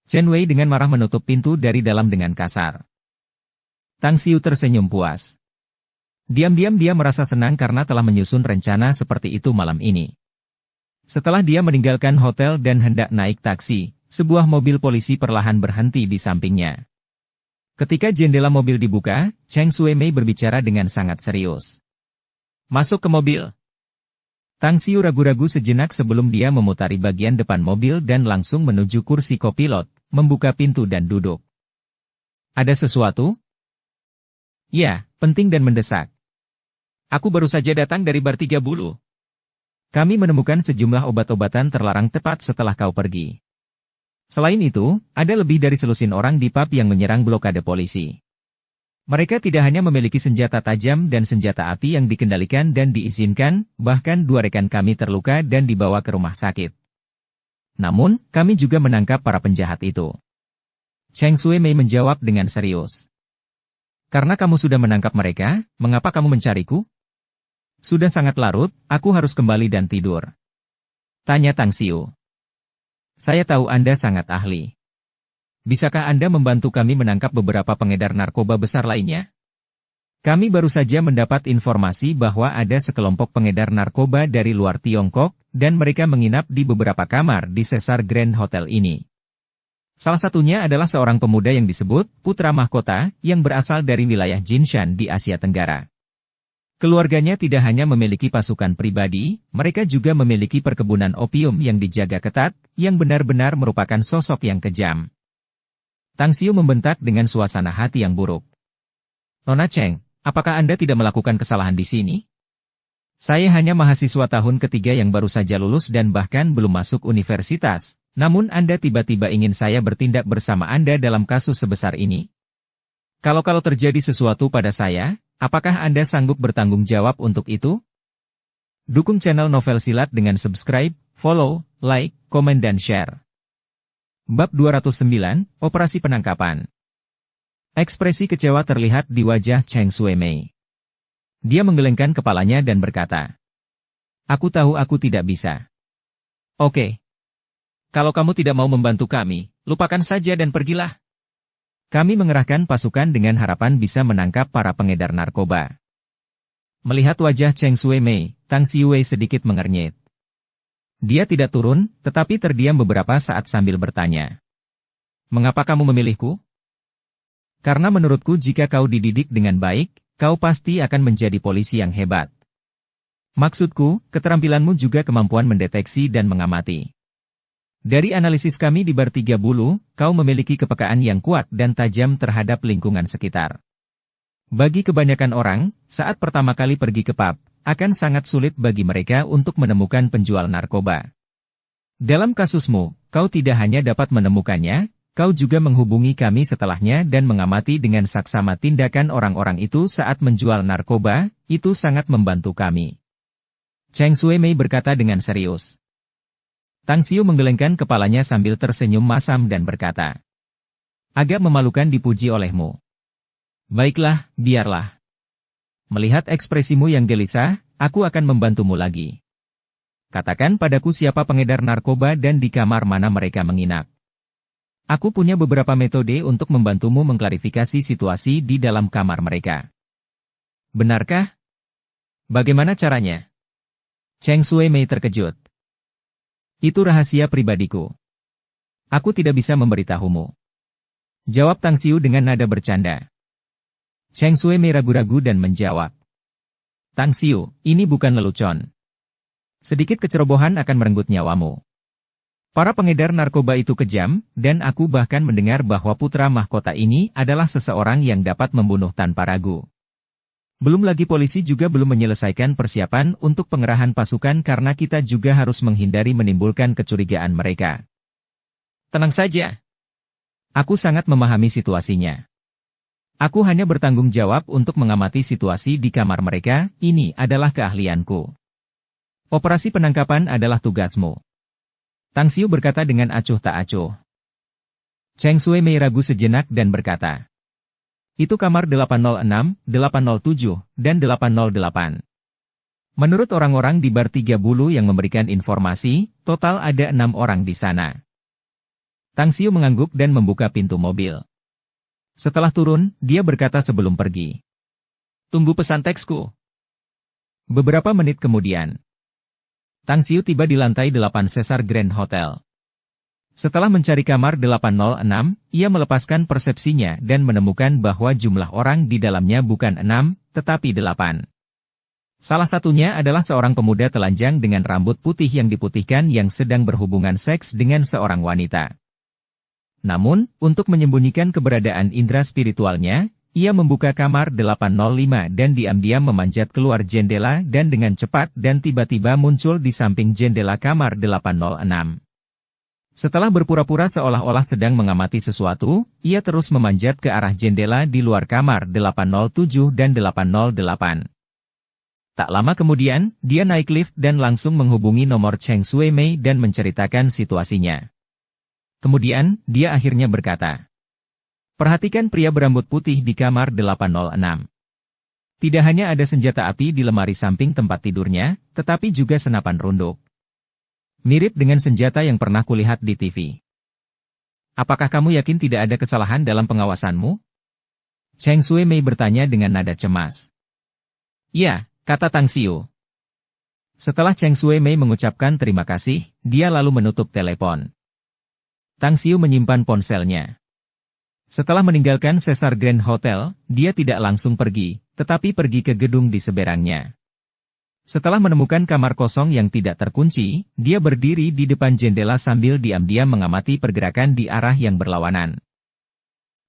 Chen Wei dengan marah menutup pintu dari dalam dengan kasar. Tang Xiu tersenyum puas. Diam-diam dia merasa senang karena telah menyusun rencana seperti itu malam ini. Setelah dia meninggalkan hotel dan hendak naik taksi, sebuah mobil polisi perlahan berhenti di sampingnya. Ketika jendela mobil dibuka, Cheng Shuemei berbicara dengan sangat serius. "Masuk ke mobil." Tang Xiu ragu-ragu sejenak sebelum dia memutari bagian depan mobil dan langsung menuju kursi kopilot, membuka pintu dan duduk. "Ada sesuatu?" "Ya, penting dan mendesak. Aku baru saja datang dari Bar 30. Kami menemukan sejumlah obat-obatan terlarang tepat setelah kau pergi. Selain itu, ada lebih dari selusin orang di pub yang menyerang blokade polisi. Mereka tidak hanya memiliki senjata tajam dan senjata api yang dikendalikan dan diizinkan, bahkan 2 rekan kami terluka dan dibawa ke rumah sakit. Namun, kami juga menangkap para penjahat itu." Cheng Shuemei menjawab dengan serius. "Karena kamu sudah menangkap mereka, mengapa kamu mencariku?" "Sudah sangat larut, aku harus kembali dan tidur," tanya Tang Xiu. "Saya tahu Anda sangat ahli. Bisakah Anda membantu kami menangkap beberapa pengedar narkoba besar lainnya? Kami baru saja mendapat informasi bahwa ada sekelompok pengedar narkoba dari luar Tiongkok, dan mereka menginap di beberapa kamar di Caesar Grand Hotel ini. Salah satunya adalah seorang pemuda yang disebut Putra Mahkota, yang berasal dari wilayah Jinshan di Asia Tenggara. Keluarganya tidak hanya memiliki pasukan pribadi, mereka juga memiliki perkebunan opium yang dijaga ketat, yang benar-benar merupakan sosok yang kejam." Tang Xiu membentak dengan suasana hati yang buruk. "Nona Cheng, apakah Anda tidak melakukan kesalahan di sini? Saya hanya mahasiswa tahun ketiga yang baru saja lulus dan bahkan belum masuk universitas, namun Anda tiba-tiba ingin saya bertindak bersama Anda dalam kasus sebesar ini? Kalau terjadi sesuatu pada saya, apakah Anda sanggup bertanggung jawab untuk itu?" Dukung channel Novel Silat dengan subscribe, follow, like, komen dan share. Bab 209, Operasi Penangkapan. Ekspresi kecewa terlihat di wajah Cheng Shuemei. Dia menggelengkan kepalanya dan berkata, "Aku tahu aku tidak bisa." "Oke. Kalau kamu tidak mau membantu kami, lupakan saja dan pergilah. Kami mengerahkan pasukan dengan harapan bisa menangkap para pengedar narkoba." Melihat wajah Cheng Shuemei, Tang Xiu sedikit mengernyit. Dia tidak turun, tetapi terdiam beberapa saat sambil bertanya, "Mengapa kamu memilihku?" "Karena menurutku jika kau dididik dengan baik, kau pasti akan menjadi polisi yang hebat. Maksudku, keterampilanmu juga kemampuan mendeteksi dan mengamati. Dari analisis kami di Bar 30, kau memiliki kepekaan yang kuat dan tajam terhadap lingkungan sekitar. Bagi kebanyakan orang, saat pertama kali pergi ke pub, akan sangat sulit bagi mereka untuk menemukan penjual narkoba. Dalam kasusmu, kau tidak hanya dapat menemukannya, kau juga menghubungi kami setelahnya dan mengamati dengan saksama tindakan orang-orang itu saat menjual narkoba, itu sangat membantu kami." Cheng Shuemei berkata dengan serius. Tang Xiu menggelengkan kepalanya sambil tersenyum masam dan berkata, "Agak memalukan dipuji olehmu. Baiklah, biarlah. Melihat ekspresimu yang gelisah, aku akan membantumu lagi. Katakan padaku siapa pengedar narkoba dan di kamar mana mereka menginap. Aku punya beberapa metode untuk membantumu mengklarifikasi situasi di dalam kamar mereka." "Benarkah?" Bagaimana caranya? Cheng Shuemei terkejut. Itu rahasia pribadiku. Aku tidak bisa memberitahumu. Jawab Tang Xiu dengan nada bercanda. Cheng Shuemei ragu-ragu dan menjawab. Tang Xiu, ini bukan lelucon. Sedikit kecerobohan akan merenggut nyawamu. Para pengedar narkoba itu kejam, dan aku bahkan mendengar bahwa putra mahkota ini adalah seseorang yang dapat membunuh tanpa ragu. Belum lagi polisi juga belum menyelesaikan persiapan untuk pengerahan pasukan karena kita juga harus menghindari menimbulkan kecurigaan mereka. Tenang saja. Aku sangat memahami situasinya. Aku hanya bertanggung jawab untuk mengamati situasi di kamar mereka, ini adalah keahlianku. Operasi penangkapan adalah tugasmu. Tang Xiu berkata dengan acuh tak acuh. Cheng Shuemei ragu sejenak dan berkata. Itu kamar 806, 807, dan 808. Menurut orang-orang di bar 3 bulu yang memberikan informasi, total ada 6 orang di sana. Tang Xiu mengangguk dan membuka pintu mobil. Setelah turun, dia berkata sebelum pergi. Tunggu pesan teksku. Beberapa menit kemudian. Tang Xiu tiba di lantai 8 Caesar Grand Hotel. Setelah mencari kamar 806, ia melepaskan persepsinya dan menemukan bahwa jumlah orang di dalamnya bukan 6, tetapi 8. Salah satunya adalah seorang pemuda telanjang dengan rambut putih yang diputihkan yang sedang berhubungan seks dengan seorang wanita. Namun, untuk menyembunyikan keberadaan indera spiritualnya, ia membuka kamar 805 dan diam-diam memanjat keluar jendela dan dengan cepat dan tiba-tiba muncul di samping jendela kamar 806. Setelah berpura-pura seolah-olah sedang mengamati sesuatu, ia terus memanjat ke arah jendela di luar kamar 807 dan 808. Tak lama kemudian, dia naik lift dan langsung menghubungi nomor Cheng Shuemei dan menceritakan situasinya. Kemudian, dia akhirnya berkata, perhatikan pria berambut putih di kamar 806. Tidak hanya ada senjata api di lemari samping tempat tidurnya, tetapi juga senapan runduk. Mirip dengan senjata yang pernah kulihat di TV. Apakah kamu yakin tidak ada kesalahan dalam pengawasanmu? Cheng Shuemei bertanya dengan nada cemas. Ya, kata Tang Xiu. Setelah Cheng Shuemei mengucapkan terima kasih, dia lalu menutup telepon. Tang Xiu menyimpan ponselnya. Setelah meninggalkan Caesar Grand Hotel, dia tidak langsung pergi, tetapi pergi ke gedung di seberangnya. Setelah menemukan kamar kosong yang tidak terkunci, dia berdiri di depan jendela sambil diam-diam mengamati pergerakan di arah yang berlawanan.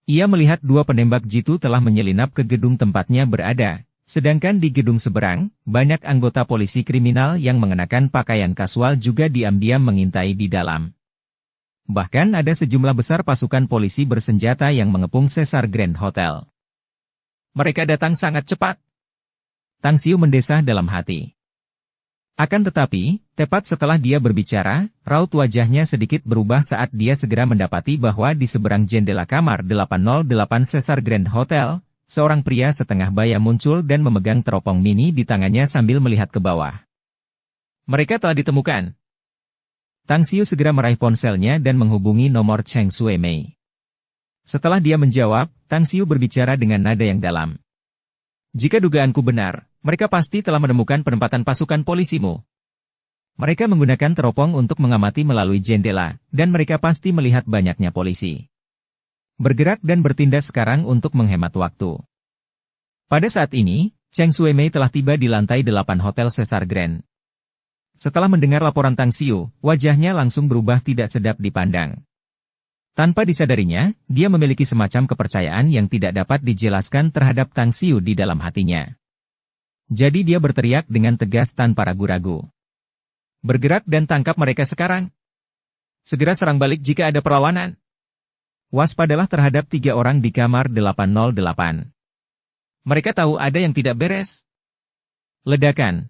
Ia melihat 2 penembak jitu telah menyelinap ke gedung tempatnya berada, sedangkan di gedung seberang, banyak anggota polisi kriminal yang mengenakan pakaian kasual juga diam-diam mengintai di dalam. Bahkan ada sejumlah besar pasukan polisi bersenjata yang mengepung Caesar Grand Hotel. Mereka datang sangat cepat. Tang Xiu mendesah dalam hati. Akan tetapi, tepat setelah dia berbicara, raut wajahnya sedikit berubah saat dia segera mendapati bahwa di seberang jendela kamar 808 Caesar Grand Hotel, seorang pria setengah baya muncul dan memegang teropong mini di tangannya sambil melihat ke bawah. Mereka telah ditemukan. Tang Xiu segera meraih ponselnya dan menghubungi nomor Cheng Shuemei. Setelah dia menjawab, Tang Xiu berbicara dengan nada yang dalam. Jika dugaanku benar, mereka pasti telah menemukan penempatan pasukan polisimu. Mereka menggunakan teropong untuk mengamati melalui jendela, dan mereka pasti melihat banyaknya polisi. Bergerak dan bertindak sekarang untuk menghemat waktu. Pada saat ini, Cheng Shuemei telah tiba di lantai 8 Hotel Caesar Grand. Setelah mendengar laporan Tang Xiu, wajahnya langsung berubah tidak sedap dipandang. Tanpa disadarinya, dia memiliki semacam kepercayaan yang tidak dapat dijelaskan terhadap Tang Xiu di dalam hatinya. Jadi dia berteriak dengan tegas tanpa ragu-ragu. Bergerak dan tangkap mereka sekarang. Segera serang balik jika ada perlawanan. Waspadalah terhadap 3 orang di kamar 808. Mereka tahu ada yang tidak beres. Ledakan.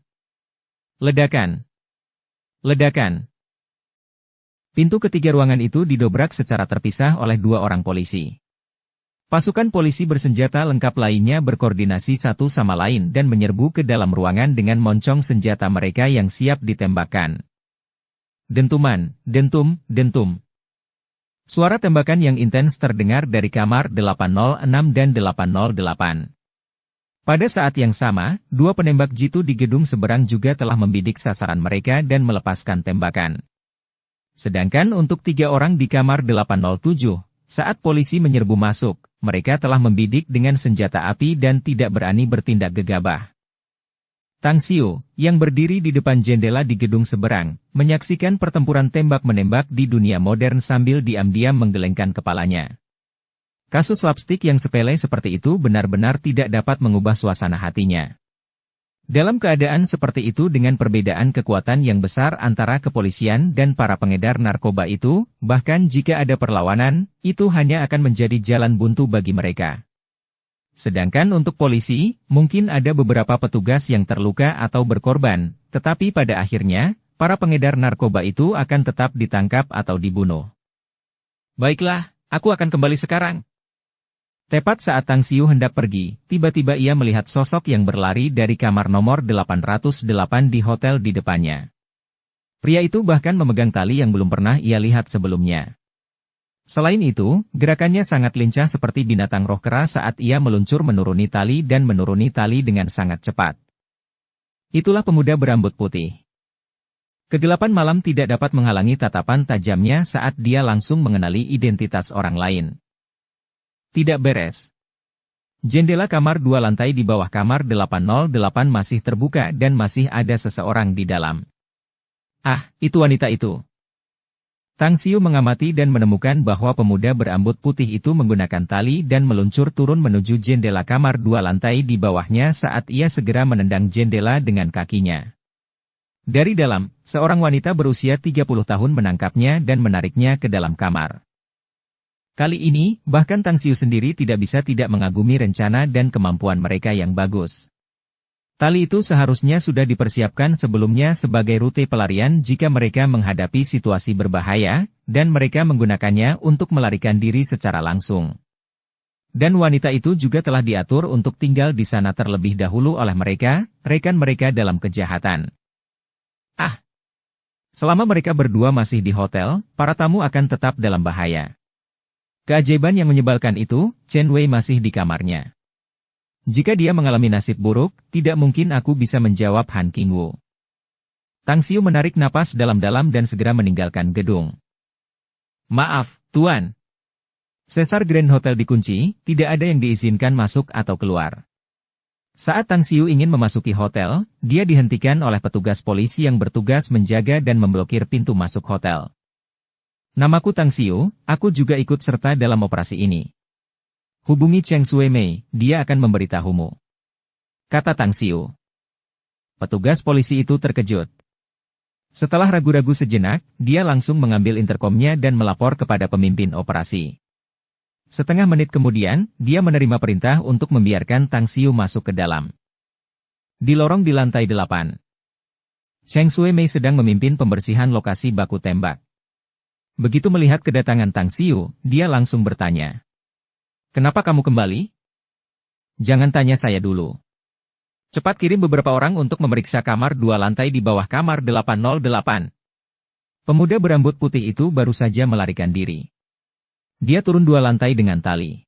Ledakan. Ledakan. Pintu ketiga ruangan itu didobrak secara terpisah oleh 2 orang polisi. Pasukan polisi bersenjata lengkap lainnya berkoordinasi satu sama lain dan menyerbu ke dalam ruangan dengan moncong senjata mereka yang siap ditembakkan. Dentuman, dentum, dentum. Suara tembakan yang intens terdengar dari kamar 806 dan 808. Pada saat yang sama, dua penembak jitu di gedung seberang juga telah membidik sasaran mereka dan melepaskan tembakan. Sedangkan untuk 3 orang di kamar 807, saat polisi menyerbu masuk, mereka telah membidik dengan senjata api dan tidak berani bertindak gegabah. Tang Xiu, yang berdiri di depan jendela di gedung seberang, menyaksikan pertempuran tembak-menembak di dunia modern sambil diam-diam menggelengkan kepalanya. Kasus slapstick yang sepele seperti itu benar-benar tidak dapat mengubah suasana hatinya. Dalam keadaan seperti itu dengan perbedaan kekuatan yang besar antara kepolisian dan para pengedar narkoba itu, bahkan jika ada perlawanan, itu hanya akan menjadi jalan buntu bagi mereka. Sedangkan untuk polisi, mungkin ada beberapa petugas yang terluka atau berkorban, tetapi pada akhirnya, para pengedar narkoba itu akan tetap ditangkap atau dibunuh. Baiklah, aku akan kembali sekarang. Tepat saat Tang Xiu hendak pergi, tiba-tiba ia melihat sosok yang berlari dari kamar nomor 808 di hotel di depannya. Pria itu bahkan memegang tali yang belum pernah ia lihat sebelumnya. Selain itu, gerakannya sangat lincah seperti binatang roh kera saat ia meluncur menuruni tali dan menuruni tali dengan sangat cepat. Itulah pemuda berambut putih. Kegelapan malam tidak dapat menghalangi tatapan tajamnya saat dia langsung mengenali identitas orang lain. Tidak beres. Jendela kamar 2 lantai di bawah kamar 808 masih terbuka dan masih ada seseorang di dalam. Ah, itu wanita itu. Tang Xiu mengamati dan menemukan bahwa pemuda berambut putih itu menggunakan tali dan meluncur turun menuju jendela kamar 2 lantai di bawahnya saat ia segera menendang jendela dengan kakinya. Dari dalam, seorang wanita berusia 30 tahun menangkapnya dan menariknya ke dalam kamar. Kali ini, bahkan Tang Xiu sendiri tidak bisa tidak mengagumi rencana dan kemampuan mereka yang bagus. Tali itu seharusnya sudah dipersiapkan sebelumnya sebagai rute pelarian jika mereka menghadapi situasi berbahaya, dan mereka menggunakannya untuk melarikan diri secara langsung. Dan wanita itu juga telah diatur untuk tinggal di sana terlebih dahulu oleh mereka, rekan mereka dalam kejahatan. Ah! Selama mereka berdua masih di hotel, para tamu akan tetap dalam bahaya. Keajaiban yang menyebalkan itu, Chen Wei masih di kamarnya. Jika dia mengalami nasib buruk, tidak mungkin aku bisa menjawab Han Qingwu. Tang Xiu menarik napas dalam-dalam dan segera meninggalkan gedung. Maaf, Tuan. Caesar Grand Hotel dikunci, tidak ada yang diizinkan masuk atau keluar. Saat Tang Xiu ingin memasuki hotel, dia dihentikan oleh petugas polisi yang bertugas menjaga dan memblokir pintu masuk hotel. Namaku Tang Xiu, aku juga ikut serta dalam operasi ini. Hubungi Cheng Sui Mei, dia akan memberitahumu. Kata Tang Xiu. Petugas polisi itu terkejut. Setelah ragu-ragu sejenak, dia langsung mengambil interkomnya dan melapor kepada pemimpin operasi. Setengah menit kemudian, dia menerima perintah untuk membiarkan Tang Xiu masuk ke dalam. Di lorong di lantai 8. Cheng Sui Mei sedang memimpin pembersihan lokasi baku tembak. Begitu melihat kedatangan Tang Xiu, dia langsung bertanya. Kenapa kamu kembali? Jangan tanya saya dulu. Cepat kirim beberapa orang untuk memeriksa kamar 2 lantai di bawah kamar 808. Pemuda berambut putih itu baru saja melarikan diri. Dia turun 2 lantai dengan tali.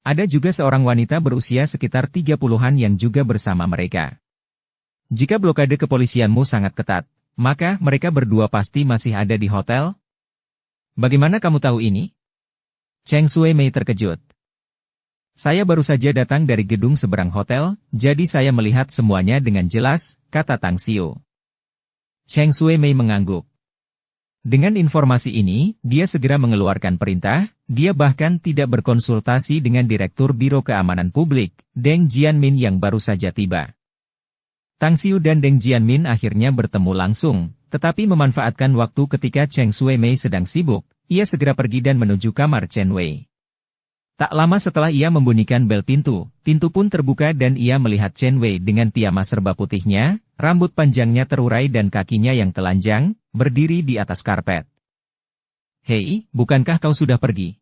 Ada juga seorang wanita berusia sekitar 30-an yang juga bersama mereka. Jika blokade kepolisianmu sangat ketat, maka mereka berdua pasti masih ada di hotel. Bagaimana kamu tahu ini? Cheng Sui Mei terkejut. Saya baru saja datang dari gedung seberang hotel, jadi saya melihat semuanya dengan jelas, kata Tang Xiu. Cheng Sui Mei mengangguk. Dengan informasi ini, dia segera mengeluarkan perintah, dia bahkan tidak berkonsultasi dengan Direktur Biro Keamanan Publik, Deng Jianmin yang baru saja tiba. Tang Xiu dan Deng Jianmin akhirnya bertemu langsung. Tetapi memanfaatkan waktu ketika Cheng Sui Mei sedang sibuk, ia segera pergi dan menuju kamar Chen Wei. Tak lama setelah ia membunyikan bel pintu, pintu pun terbuka dan ia melihat Chen Wei dengan piyama serba putihnya, rambut panjangnya terurai dan kakinya yang telanjang, berdiri di atas karpet. Hei, bukankah kau sudah pergi?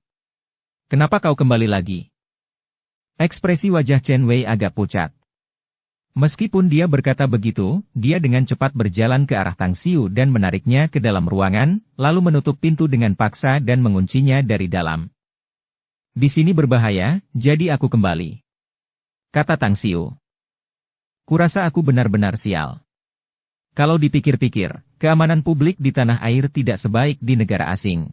Kenapa kau kembali lagi? Ekspresi wajah Chen Wei agak pucat. Meskipun dia berkata begitu, dia dengan cepat berjalan ke arah Tang Xiu dan menariknya ke dalam ruangan, lalu menutup pintu dengan paksa dan menguncinya dari dalam. Di sini berbahaya, jadi aku kembali. kata Tang Xiu. Kurasa aku benar-benar sial. Kalau dipikir-pikir, keamanan publik di tanah air tidak sebaik di negara asing.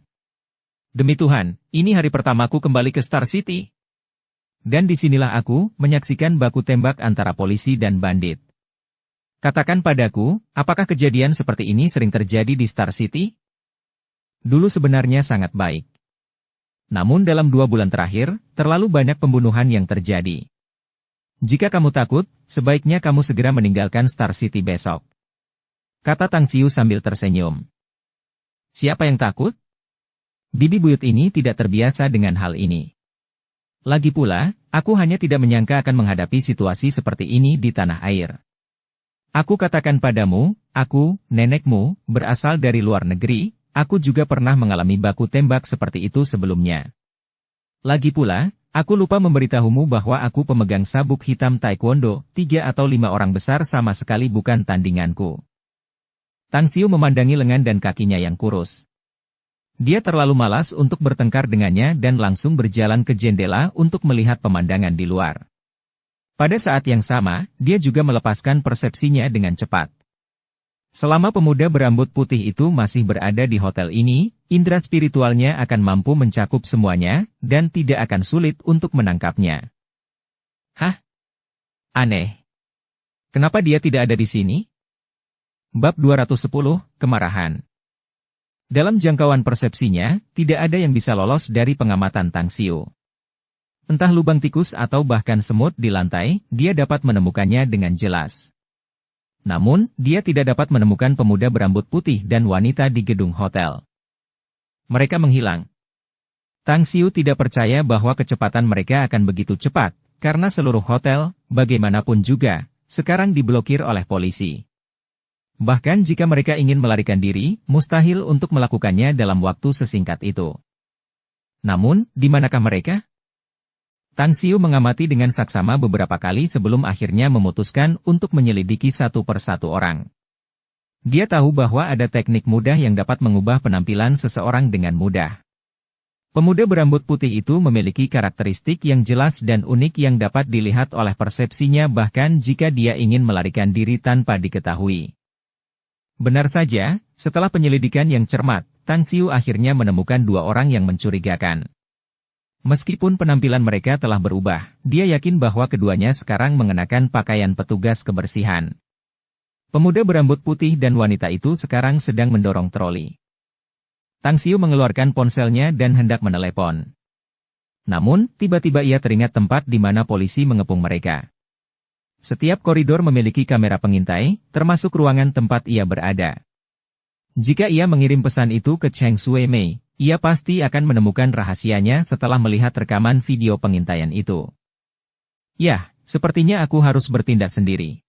Demi Tuhan, ini hari pertamaku kembali ke Star City. Dan disinilah aku menyaksikan baku tembak antara polisi dan bandit. Katakan padaku, apakah kejadian seperti ini sering terjadi di Star City? Dulu sebenarnya sangat baik. Namun dalam 2 bulan terakhir, terlalu banyak pembunuhan yang terjadi. Jika kamu takut, sebaiknya kamu segera meninggalkan Star City besok. Kata Tang Xiu sambil tersenyum. Siapa yang takut? Bibi buyut ini tidak terbiasa dengan hal ini. Lagi pula, aku hanya tidak menyangka akan menghadapi situasi seperti ini di tanah air. Aku katakan padamu, aku, nenekmu, berasal dari luar negeri, aku juga pernah mengalami baku tembak seperti itu sebelumnya. Lagi pula, aku lupa memberitahumu bahwa aku pemegang sabuk hitam taekwondo, 3 atau 5 orang besar sama sekali bukan tandinganku. Tang Xiu memandangi lengan dan kakinya yang kurus. Dia terlalu malas untuk bertengkar dengannya dan langsung berjalan ke jendela untuk melihat pemandangan di luar. Pada saat yang sama, dia juga melepaskan persepsinya dengan cepat. Selama pemuda berambut putih itu masih berada di hotel ini, indera spiritualnya akan mampu mencakup semuanya, dan tidak akan sulit untuk menangkapnya. Hah? Aneh. Kenapa dia tidak ada di sini? Bab 210, Kemarahan. Dalam jangkauan persepsinya, tidak ada yang bisa lolos dari pengamatan Tang Xiu. Entah lubang tikus atau bahkan semut di lantai, dia dapat menemukannya dengan jelas. Namun, dia tidak dapat menemukan pemuda berambut putih dan wanita di gedung hotel. Mereka menghilang. Tang Xiu tidak percaya bahwa kecepatan mereka akan begitu cepat, karena seluruh hotel, bagaimanapun juga, sekarang diblokir oleh polisi. Bahkan jika mereka ingin melarikan diri, mustahil untuk melakukannya dalam waktu sesingkat itu. Namun, di manakah mereka? Tang Xiu mengamati dengan saksama beberapa kali sebelum akhirnya memutuskan untuk menyelidiki satu persatu orang. Dia tahu bahwa ada teknik mudah yang dapat mengubah penampilan seseorang dengan mudah. Pemuda berambut putih itu memiliki karakteristik yang jelas dan unik yang dapat dilihat oleh persepsinya bahkan jika dia ingin melarikan diri tanpa diketahui. Benar saja, setelah penyelidikan yang cermat, Tang Xiu akhirnya menemukan 2 orang yang mencurigakan. Meskipun penampilan mereka telah berubah, dia yakin bahwa keduanya sekarang mengenakan pakaian petugas kebersihan. Pemuda berambut putih dan wanita itu sekarang sedang mendorong troli. Tang Xiu mengeluarkan ponselnya dan hendak menelepon. Namun, tiba-tiba ia teringat tempat di mana polisi mengepung mereka. Setiap koridor memiliki kamera pengintai, termasuk ruangan tempat ia berada. Jika ia mengirim pesan itu ke Cheng Shui Mei, ia pasti akan menemukan rahasianya setelah melihat rekaman video pengintaian itu. Yah, sepertinya aku harus bertindak sendiri.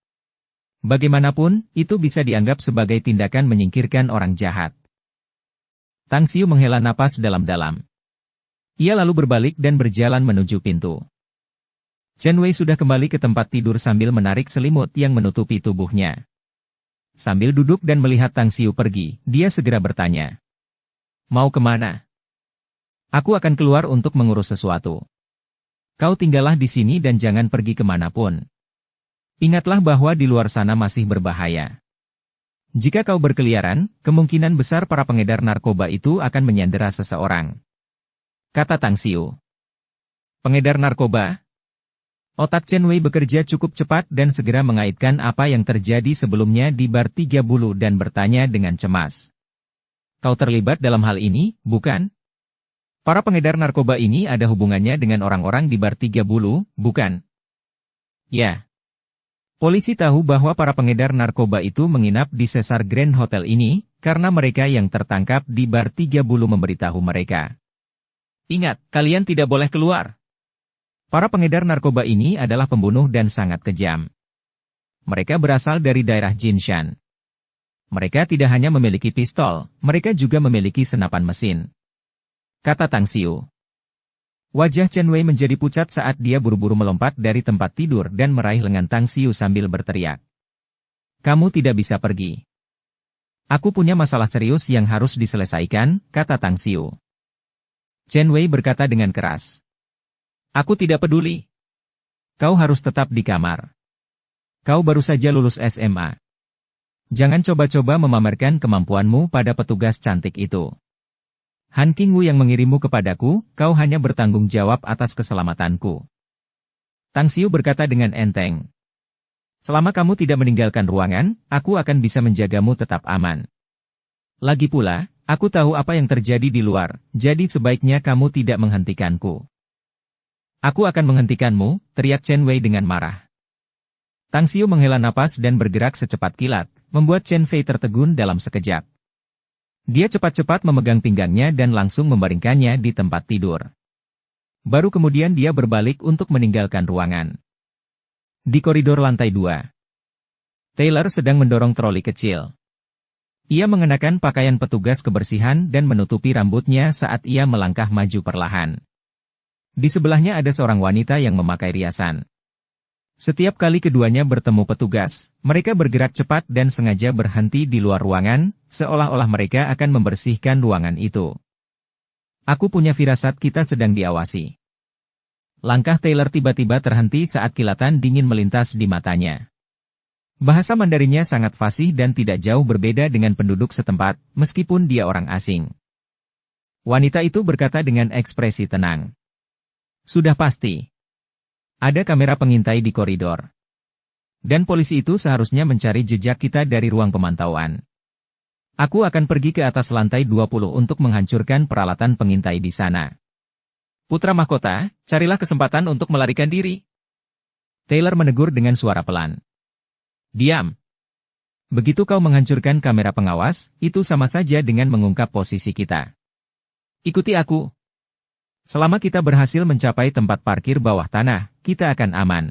Bagaimanapun, itu bisa dianggap sebagai tindakan menyingkirkan orang jahat. Tang Xiu menghela napas dalam-dalam. Ia lalu berbalik dan berjalan menuju pintu. Chen Wei sudah kembali ke tempat tidur sambil menarik selimut yang menutupi tubuhnya. Sambil duduk dan melihat Tang Xiu pergi, dia segera bertanya. Mau kemana? Aku akan keluar untuk mengurus sesuatu. Kau tinggallah di sini dan jangan pergi kemanapun. Ingatlah bahwa di luar sana masih berbahaya. Jika kau berkeliaran, kemungkinan besar para pengedar narkoba itu akan menyandera seseorang. Kata Tang Xiu. Pengedar narkoba? Otak Chen Wei bekerja cukup cepat dan segera mengaitkan apa yang terjadi sebelumnya di bar 3 Bulu dan bertanya dengan cemas. Kau terlibat dalam hal ini, bukan? Para pengedar narkoba ini ada hubungannya dengan orang-orang di bar 3 Bulu, bukan? Ya. Polisi tahu bahwa para pengedar narkoba itu menginap di Caesar Grand Hotel ini, karena mereka yang tertangkap di bar 3 Bulu memberitahu mereka. Ingat, kalian tidak boleh keluar. Para pengedar narkoba ini adalah pembunuh dan sangat kejam. Mereka berasal dari daerah Jinshan. Mereka tidak hanya memiliki pistol, mereka juga memiliki senapan mesin. Kata Tang Xiu. Wajah Chen Wei menjadi pucat saat dia buru-buru melompat dari tempat tidur dan meraih lengan Tang Xiu sambil berteriak. Kamu tidak bisa pergi. Aku punya masalah serius yang harus diselesaikan, kata Tang Xiu. Chen Wei berkata dengan keras. Aku tidak peduli. Kau harus tetap di kamar. Kau baru saja lulus SMA. Jangan coba-coba memamerkan kemampuanmu pada petugas cantik itu. Han Qingwu yang mengirimmu kepadaku, kau hanya bertanggung jawab atas keselamatanku. Tang Xiu berkata dengan enteng. Selama kamu tidak meninggalkan ruangan, aku akan bisa menjagamu tetap aman. Lagi pula, aku tahu apa yang terjadi di luar, jadi sebaiknya kamu tidak menghentikanku. Aku akan menghentikanmu, teriak Chen Wei dengan marah. Tang Xiu menghela napas dan bergerak secepat kilat, membuat Chen Fei tertegun dalam sekejap. Dia cepat-cepat memegang pinggangnya dan langsung membaringkannya di tempat tidur. Baru kemudian dia berbalik untuk meninggalkan ruangan. Di koridor lantai 2. Taylor sedang mendorong troli kecil. Ia mengenakan pakaian petugas kebersihan dan menutupi rambutnya saat ia melangkah maju perlahan. Di sebelahnya ada seorang wanita yang memakai riasan. Setiap kali keduanya bertemu petugas, mereka bergerak cepat dan sengaja berhenti di luar ruangan, seolah-olah mereka akan membersihkan ruangan itu. Aku punya firasat kita sedang diawasi. Langkah Taylor tiba-tiba terhenti saat kilatan dingin melintas di matanya. Bahasa Mandarinnya sangat fasih dan tidak jauh berbeda dengan penduduk setempat, meskipun dia orang asing. Wanita itu berkata dengan ekspresi tenang. Sudah pasti. Ada kamera pengintai di koridor. Dan polisi itu seharusnya mencari jejak kita dari ruang pemantauan. Aku akan pergi ke atas lantai 20 untuk menghancurkan peralatan pengintai di sana. Putra mahkota, carilah kesempatan untuk melarikan diri. Taylor menegur dengan suara pelan. Diam. Begitu kau menghancurkan kamera pengawas, itu sama saja dengan mengungkap posisi kita. Ikuti aku. Selama kita berhasil mencapai tempat parkir bawah tanah, kita akan aman.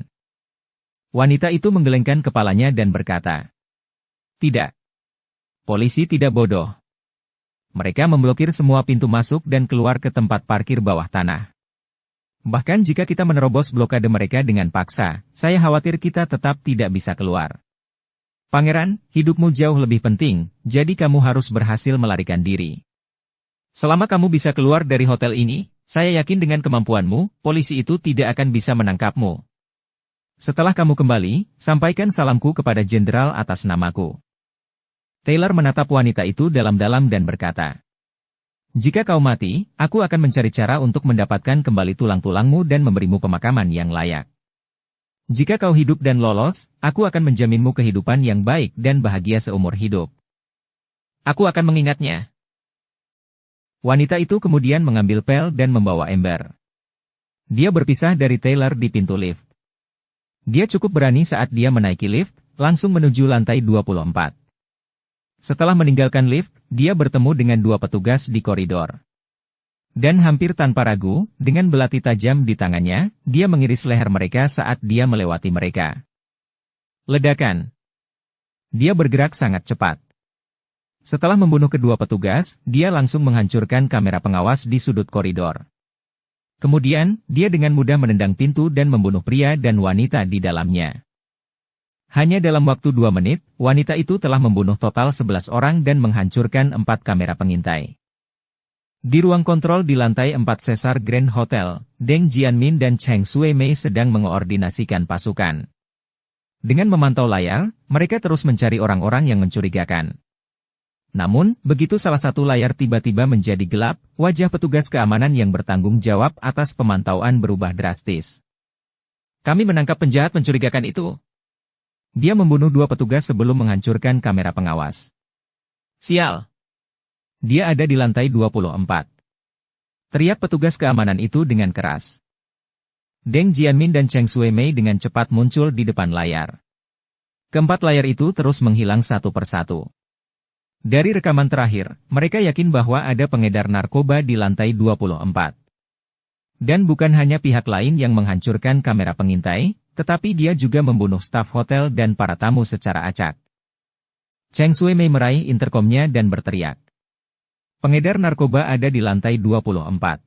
Wanita itu menggelengkan kepalanya dan berkata, tidak. Polisi tidak bodoh. Mereka memblokir semua pintu masuk dan keluar ke tempat parkir bawah tanah. Bahkan jika kita menerobos blokade mereka dengan paksa, saya khawatir kita tetap tidak bisa keluar. Pangeran, hidupmu jauh lebih penting, jadi kamu harus berhasil melarikan diri. Selama kamu bisa keluar dari hotel ini, saya yakin dengan kemampuanmu, polisi itu tidak akan bisa menangkapmu. Setelah kamu kembali, sampaikan salamku kepada jenderal atas namaku. Taylor menatap wanita itu dalam-dalam dan berkata, jika kau mati, aku akan mencari cara untuk mendapatkan kembali tulang-tulangmu dan memberimu pemakaman yang layak. Jika kau hidup dan lolos, aku akan menjaminmu kehidupan yang baik dan bahagia seumur hidup. Aku akan mengingatnya. Wanita itu kemudian mengambil pel dan membawa ember. Dia berpisah dari Taylor di pintu lift. Dia cukup berani saat dia menaiki lift, langsung menuju lantai 24. Setelah meninggalkan lift, dia bertemu dengan dua petugas di koridor. Dan hampir tanpa ragu, dengan belati tajam di tangannya, dia mengiris leher mereka saat dia melewati mereka. Ledakan. Dia bergerak sangat cepat. Setelah membunuh kedua petugas, dia langsung menghancurkan kamera pengawas di sudut koridor. Kemudian, dia dengan mudah menendang pintu dan membunuh pria dan wanita di dalamnya. Hanya dalam waktu 2 menit, wanita itu telah membunuh total 11 orang dan menghancurkan 4 kamera pengintai. Di ruang kontrol di lantai 4 Caesar Grand Hotel, Deng Jianmin dan Cheng Shuimei sedang mengoordinasikan pasukan. Dengan memantau layar, mereka terus mencari orang-orang yang mencurigakan. Namun, begitu salah satu layar tiba-tiba menjadi gelap, wajah petugas keamanan yang bertanggung jawab atas pemantauan berubah drastis. Kami menangkap penjahat mencurigakan itu. Dia membunuh 2 petugas sebelum menghancurkan kamera pengawas. Sial! Dia ada di lantai 24. Teriak petugas keamanan itu dengan keras. Deng Jianmin dan Cheng Shuimei dengan cepat muncul di depan layar. Keempat layar itu terus menghilang satu persatu. Dari rekaman terakhir, mereka yakin bahwa ada pengedar narkoba di lantai 24. Dan bukan hanya pihak lain yang menghancurkan kamera pengintai, tetapi dia juga membunuh staf hotel dan para tamu secara acak. Cheng Shuimei meraih interkomnya dan berteriak. Pengedar narkoba ada di lantai 24.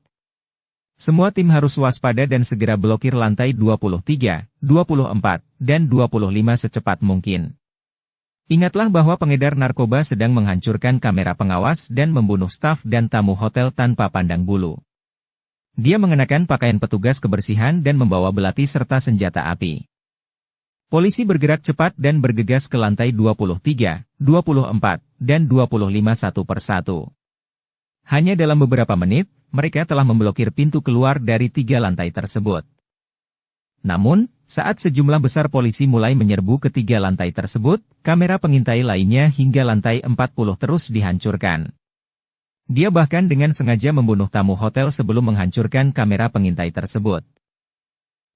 Semua tim harus waspada dan segera blokir lantai 23, 24, dan 25 secepat mungkin. Ingatlah bahwa pengedar narkoba sedang menghancurkan kamera pengawas dan membunuh staf dan tamu hotel tanpa pandang bulu. Dia mengenakan pakaian petugas kebersihan dan membawa belati serta senjata api. Polisi bergerak cepat dan bergegas ke lantai 23, 24, dan 25 satu persatu. Hanya dalam beberapa menit, mereka telah memblokir pintu keluar dari 3 lantai tersebut. Namun, saat sejumlah besar polisi mulai menyerbu ke 3 lantai tersebut, kamera pengintai lainnya hingga lantai 40 terus dihancurkan. Dia bahkan dengan sengaja membunuh tamu hotel sebelum menghancurkan kamera pengintai tersebut.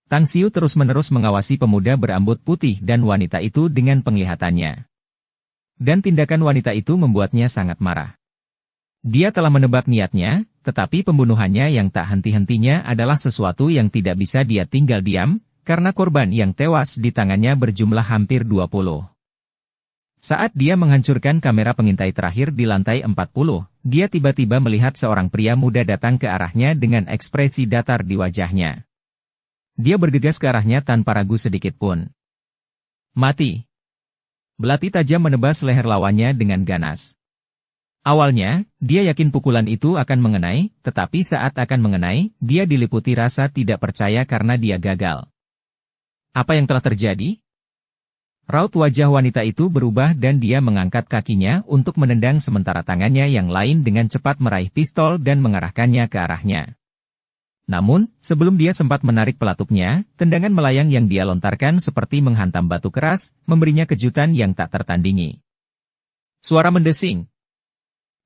Tang Xiu terus-menerus mengawasi pemuda berambut putih dan wanita itu dengan penglihatannya. Dan tindakan wanita itu membuatnya sangat marah. Dia telah menebak niatnya, tetapi pembunuhannya yang tak henti-hentinya adalah sesuatu yang tidak bisa dia tinggal diam, karena korban yang tewas di tangannya berjumlah hampir 20. Saat dia menghancurkan kamera pengintai terakhir di lantai 40, dia tiba-tiba melihat seorang pria muda datang ke arahnya dengan ekspresi datar di wajahnya. Dia bergegas ke arahnya tanpa ragu sedikit pun. Mati! Belati tajam menebas leher lawannya dengan ganas. Awalnya, dia yakin pukulan itu akan mengenai, tetapi saat akan mengenai, dia diliputi rasa tidak percaya karena dia gagal. Apa yang telah terjadi? Raut wajah wanita itu berubah dan dia mengangkat kakinya untuk menendang sementara tangannya yang lain dengan cepat meraih pistol dan mengarahkannya ke arahnya. Namun, sebelum dia sempat menarik pelatuknya, tendangan melayang yang dia lontarkan seperti menghantam batu keras, memberinya kejutan yang tak tertandingi. Suara mendesing.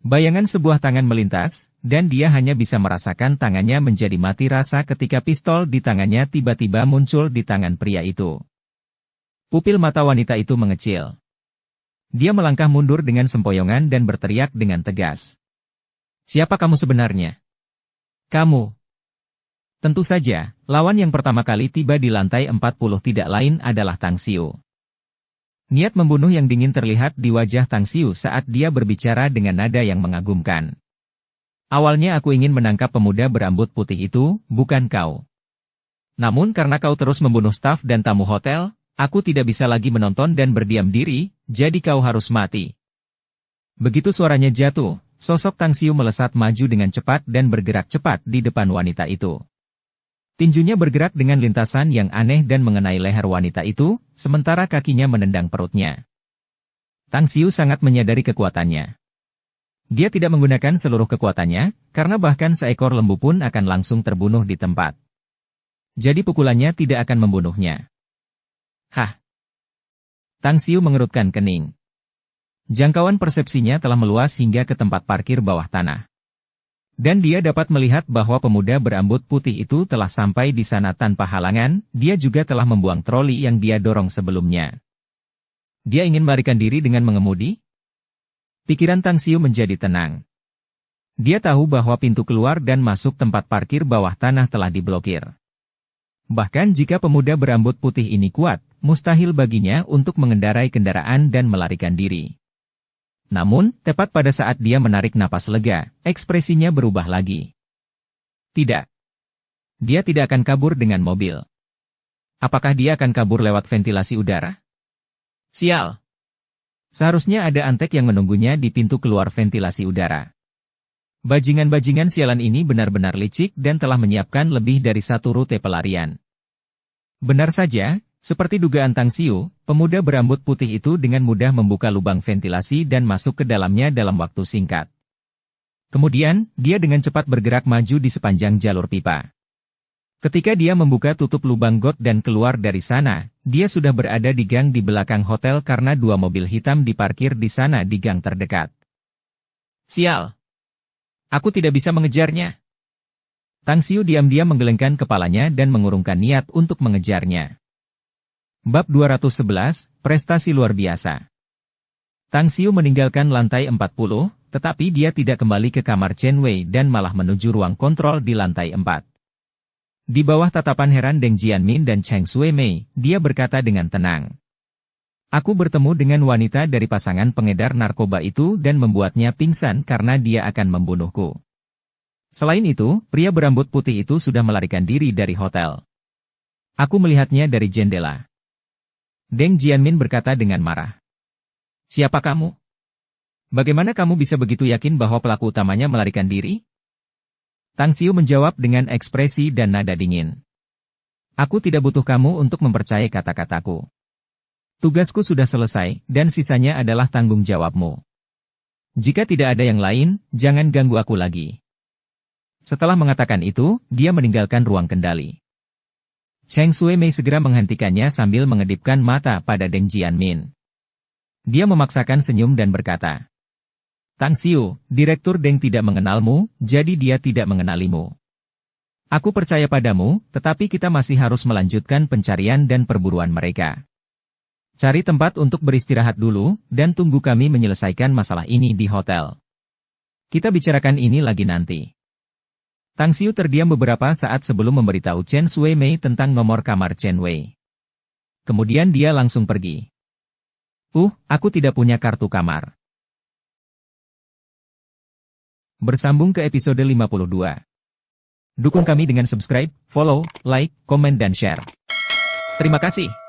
Bayangan sebuah tangan melintas, dan dia hanya bisa merasakan tangannya menjadi mati rasa ketika pistol di tangannya tiba-tiba muncul di tangan pria itu. Pupil mata wanita itu mengecil. Dia melangkah mundur dengan sempoyongan dan berteriak dengan tegas. Siapa kamu sebenarnya? Kamu. Tentu saja, lawan yang pertama kali tiba di lantai 40 tidak lain adalah Tang Xiu. Niat membunuh yang dingin terlihat di wajah Tang Xiu saat dia berbicara dengan nada yang mengagumkan. Awalnya aku ingin menangkap pemuda berambut putih itu, bukan kau. Namun karena kau terus membunuh staf dan tamu hotel, aku tidak bisa lagi menonton dan berdiam diri, jadi kau harus mati. Begitu suaranya jatuh, sosok Tang Xiu melesat maju dengan cepat dan bergerak cepat di depan wanita itu. Tinjunya bergerak dengan lintasan yang aneh dan mengenai leher wanita itu, sementara kakinya menendang perutnya. Tang Xiu sangat menyadari kekuatannya. Dia tidak menggunakan seluruh kekuatannya, karena bahkan seekor lembu pun akan langsung terbunuh di tempat. Jadi pukulannya tidak akan membunuhnya. Hah! Tang Xiu mengerutkan kening. Jangkauan persepsinya telah meluas hingga ke tempat parkir bawah tanah. Dan dia dapat melihat bahwa pemuda berambut putih itu telah sampai di sana tanpa halangan, dia juga telah membuang troli yang dia dorong sebelumnya. Dia ingin melarikan diri dengan mengemudi? Pikiran Tang Xiu menjadi tenang. Dia tahu bahwa pintu keluar dan masuk tempat parkir bawah tanah telah diblokir. Bahkan jika pemuda berambut putih ini kuat, mustahil baginya untuk mengendarai kendaraan dan melarikan diri. Namun, tepat pada saat dia menarik napas lega, ekspresinya berubah lagi. Tidak. Dia tidak akan kabur dengan mobil. Apakah dia akan kabur lewat ventilasi udara? Sial! Seharusnya ada antek yang menunggunya di pintu keluar ventilasi udara. Bajingan-bajingan sialan ini benar-benar licik dan telah menyiapkan lebih dari satu rute pelarian. Benar saja, seperti dugaan Tang Xiu, pemuda berambut putih itu dengan mudah membuka lubang ventilasi dan masuk ke dalamnya dalam waktu singkat. Kemudian, dia dengan cepat bergerak maju di sepanjang jalur pipa. Ketika dia membuka tutup lubang got dan keluar dari sana, dia sudah berada di gang di belakang hotel karena 2 mobil hitam diparkir di sana di gang terdekat. Sial! Aku tidak bisa mengejarnya. Tang Xiu diam-diam menggelengkan kepalanya dan mengurungkan niat untuk mengejarnya. Bab 211, Prestasi Luar Biasa. Tang Xiu meninggalkan lantai 40, tetapi dia tidak kembali ke kamar Chen Wei dan malah menuju ruang kontrol di lantai 4. Di bawah tatapan heran Deng Jianmin dan Cheng Sui Mei, dia berkata dengan tenang. Aku bertemu dengan wanita dari pasangan pengedar narkoba itu dan membuatnya pingsan karena dia akan membunuhku. Selain itu, pria berambut putih itu sudah melarikan diri dari hotel. Aku melihatnya dari jendela. Deng Jianmin berkata dengan marah. Siapa kamu? Bagaimana kamu bisa begitu yakin bahwa pelaku utamanya melarikan diri? Tang Xiu menjawab dengan ekspresi dan nada dingin. Aku tidak butuh kamu untuk mempercayai kata-kataku. Tugasku sudah selesai, dan sisanya adalah tanggung jawabmu. Jika tidak ada yang lain, jangan ganggu aku lagi. Setelah mengatakan itu, dia meninggalkan ruang kendali. Cheng Shui-mei segera menghentikannya sambil mengedipkan mata pada Deng Jianmin. Dia memaksakan senyum dan berkata, Tang Xiu, Direktur Deng tidak mengenalmu, jadi dia tidak mengenalimu. Aku percaya padamu, tetapi kita masih harus melanjutkan pencarian dan perburuan mereka. Cari tempat untuk beristirahat dulu, dan tunggu kami menyelesaikan masalah ini di hotel. Kita bicarakan ini lagi nanti. Tang Xiu terdiam beberapa saat sebelum memberitahu Chen Shui-mei tentang nomor kamar Chen Wei. Kemudian dia langsung pergi. Aku tidak punya kartu kamar. Bersambung ke episode 52. Dukung kami dengan subscribe, follow, like, komen dan share. Terima kasih.